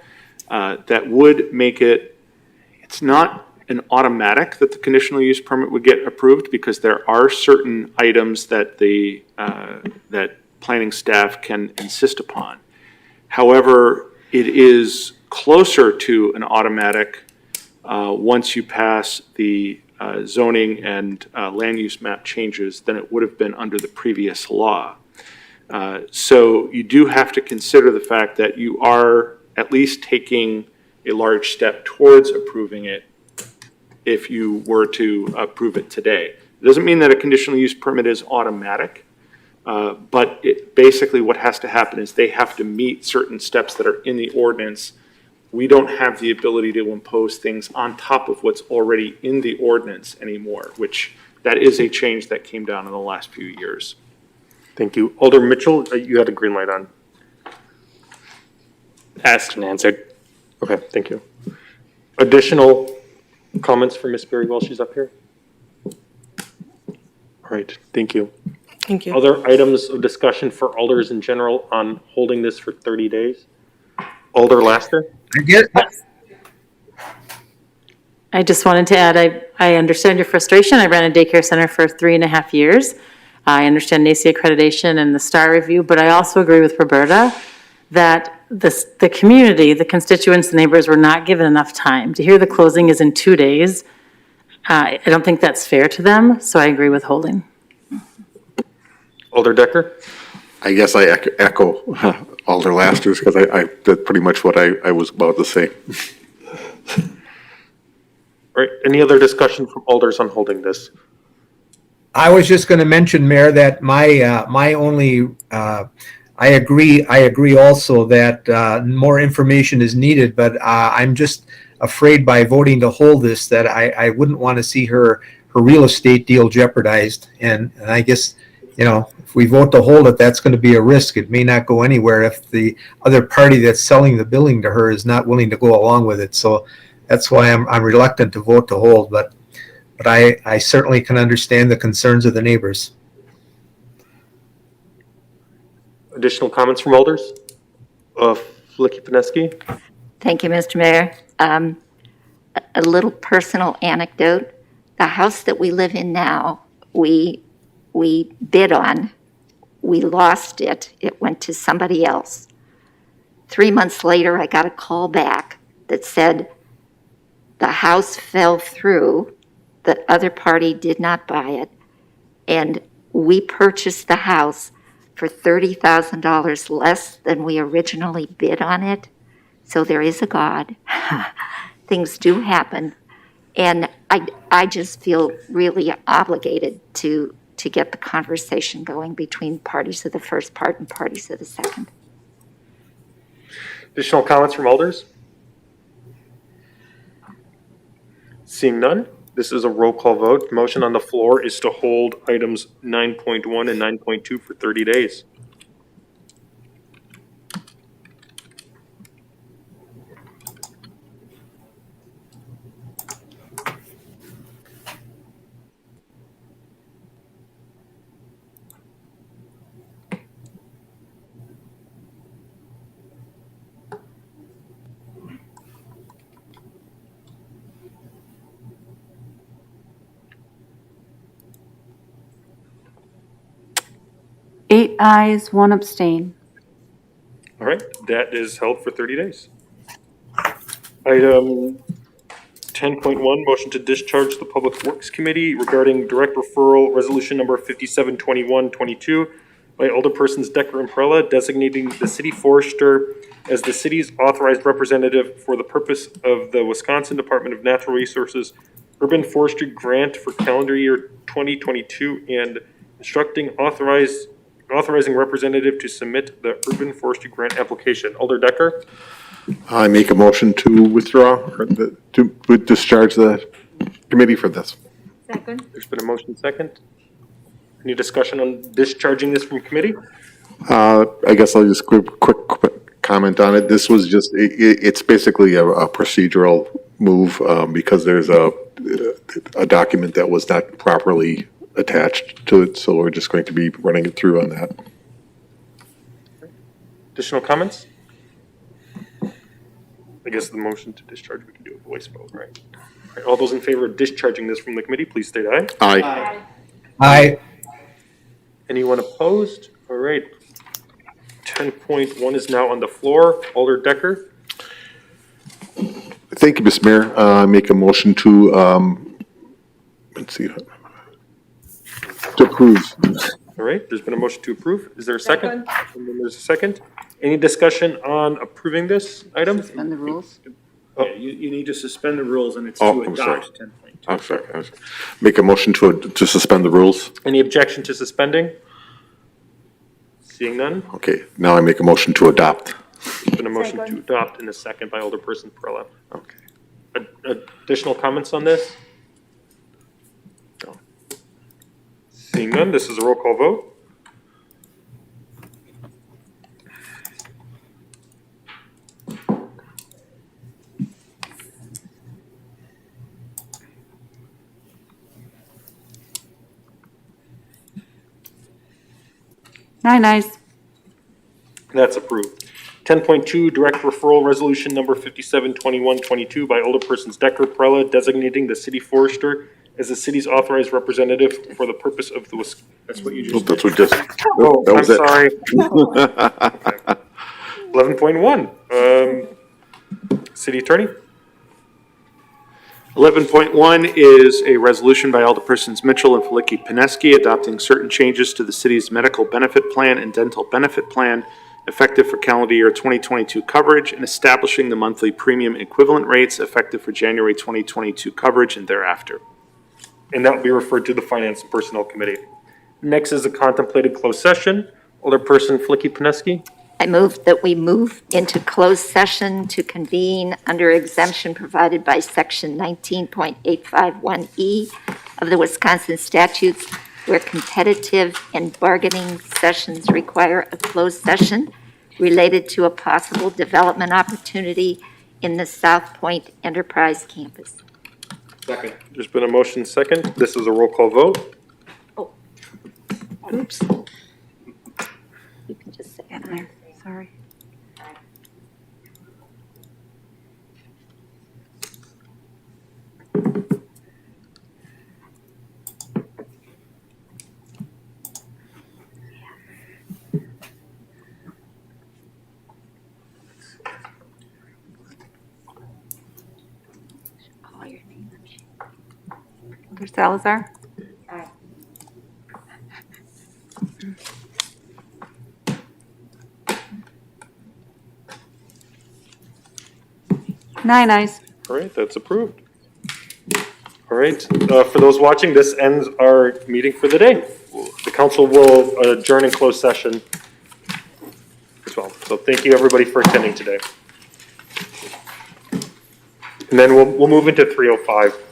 that would make it's not an automatic that the conditional use permit would get approved, because there are certain items that that planning staff can insist upon. However, it is closer to an automatic once you pass the zoning and land use map changes than it would have been under the previous law. So you do have to consider the fact that you are at least taking a large step towards approving it if you were to approve it today. It doesn't mean that a conditional use permit is automatic, but basically what has to happen is they have to meet certain steps that are in the ordinance. We don't have the ability to impose things on top of what's already in the ordinance anymore, which that is a change that came down in the last few years. Thank you. Alder Mitchell, you had a green light on. Asked and answered. Okay, thank you. Additional comments from Ms. Berry while she's up here? All right, thank you. Thank you. Other items of discussion for alders in general on holding this for 30 days? Alder Laster? I just wanted to add, I understand your frustration. I ran a daycare center for 3.5 years. I understand NACI accreditation and the STAR review, but I also agree with Roberta that the community, the constituents, the neighbors were not given enough time. To hear the closing is in 2 days, I don't think that's fair to them, so I agree with holding. Alder Decker? I guess I echo Alder Laster's because that's pretty much what I was about to say. All right, any other discussion from alders on holding this? I was just going to mention, Mayor, that my only, I agree also that more information is needed, but I'm just afraid by voting to hold this that I wouldn't want to see her real estate deal jeopardized. And I guess, if we vote to hold it, that's going to be a risk. It may not go anywhere if the other party that's selling the building to her is not willing to go along with it. So that's why I'm reluctant to vote to hold, but I certainly can understand the concerns of the neighbors. Additional comments from alders? Flicky Pineski? Thank you, Mr. Mayor. A little personal anecdote. The house that we live in now, we bid on. We lost it. It went to somebody else. 3 months later, I got a call back that said the house fell through. The other party did not buy it. And we purchased the house for $30,000 less than we originally bid on it. So there is a God. Things do happen. And I just feel really obligated to get the conversation going between parties of the first part and parties of the second. Additional comments from alders? Seeing none, this is a roll call vote. The motion on the floor is to hold items 9.1 and 9.2 for 30 days. Eight ayes, one abstain. All right, that is held for 30 days. Item 10.1, motion to discharge the Public Works Committee regarding direct referral resolution number 572122 by Alderpersons Decker and Perella designating the city forester as the city's authorized representative for the purpose of the Wisconsin Department of Natural Resources Urban Forestry Grant for calendar year 2022 and instructing authorizing representative to submit the urban forestry grant application. Alder Decker? I make a motion to withdraw or to discharge the committee for this. Second. There's been a motion second. Any discussion on discharging this from committee? I guess I'll just quick comment on it. This was just, it's basically a procedural move because there's a document that was not properly attached to it, so we're just going to be running it through on that. Additional comments? I guess the motion to discharge, we can do a voice vote, right? All right, all those in favor of discharging this from the committee, please state aye. Aye. Aye. Anyone opposed? All right. 10.1 is now on the floor. Alder Decker? Thank you, Mr. Mayor. Make a motion to, let's see, to approve. All right, there's been a motion to approve. Is there a second? And then there's a second. Any discussion on approving this item? Suspend the rules. Yeah, You need to suspend the rules and it's Oh, to I'm sorry. adopt 10.2. I'm sorry. Make a motion to suspend the rules. Any objection to suspending? Seeing none, Okay, now I make a motion to adopt. there's been a motion to adopt in a second by Alderperson Perella. Okay. Additional comments on this? No. Seeing none, this is a roll call vote. Nine ayes. That's approved. 10.2, direct referral resolution number 572122 by Alderpersons Decker, Perella, designating the city forester as the city's authorized representative for the purpose of the That's what you just That's what just, Oh, that I'm was it. sorry. 11.1, city attorney? 11.1 is a resolution by Alderpersons Mitchell and Felicki-Pineski adopting certain changes to the city's medical benefit plan and dental benefit plan effective for calendar year 2022 coverage and establishing the monthly premium equivalent rates effective for January 2022 coverage and thereafter. And that will be referred to the Finance and Personnel Committee. Next is a contemplated closed session. Alderperson Felicki-Pineski. I move that we move into closed session to convene under exemption provided by Section 19.851E of the Wisconsin statutes where competitive and bargaining sessions require a closed session related to a possible development opportunity in the South Point Enterprise Campus. Second. There's been a motion second. This is a roll call vote. Oops. You can just say In there, sorry. call your name. Mr. Salazar? Aye. Nine ayes. All right, that's approved. All right, for those watching, this ends our meeting for the day. The council will adjourn in closed session as well. So thank you, everybody, for attending today. And then we'll move into 305.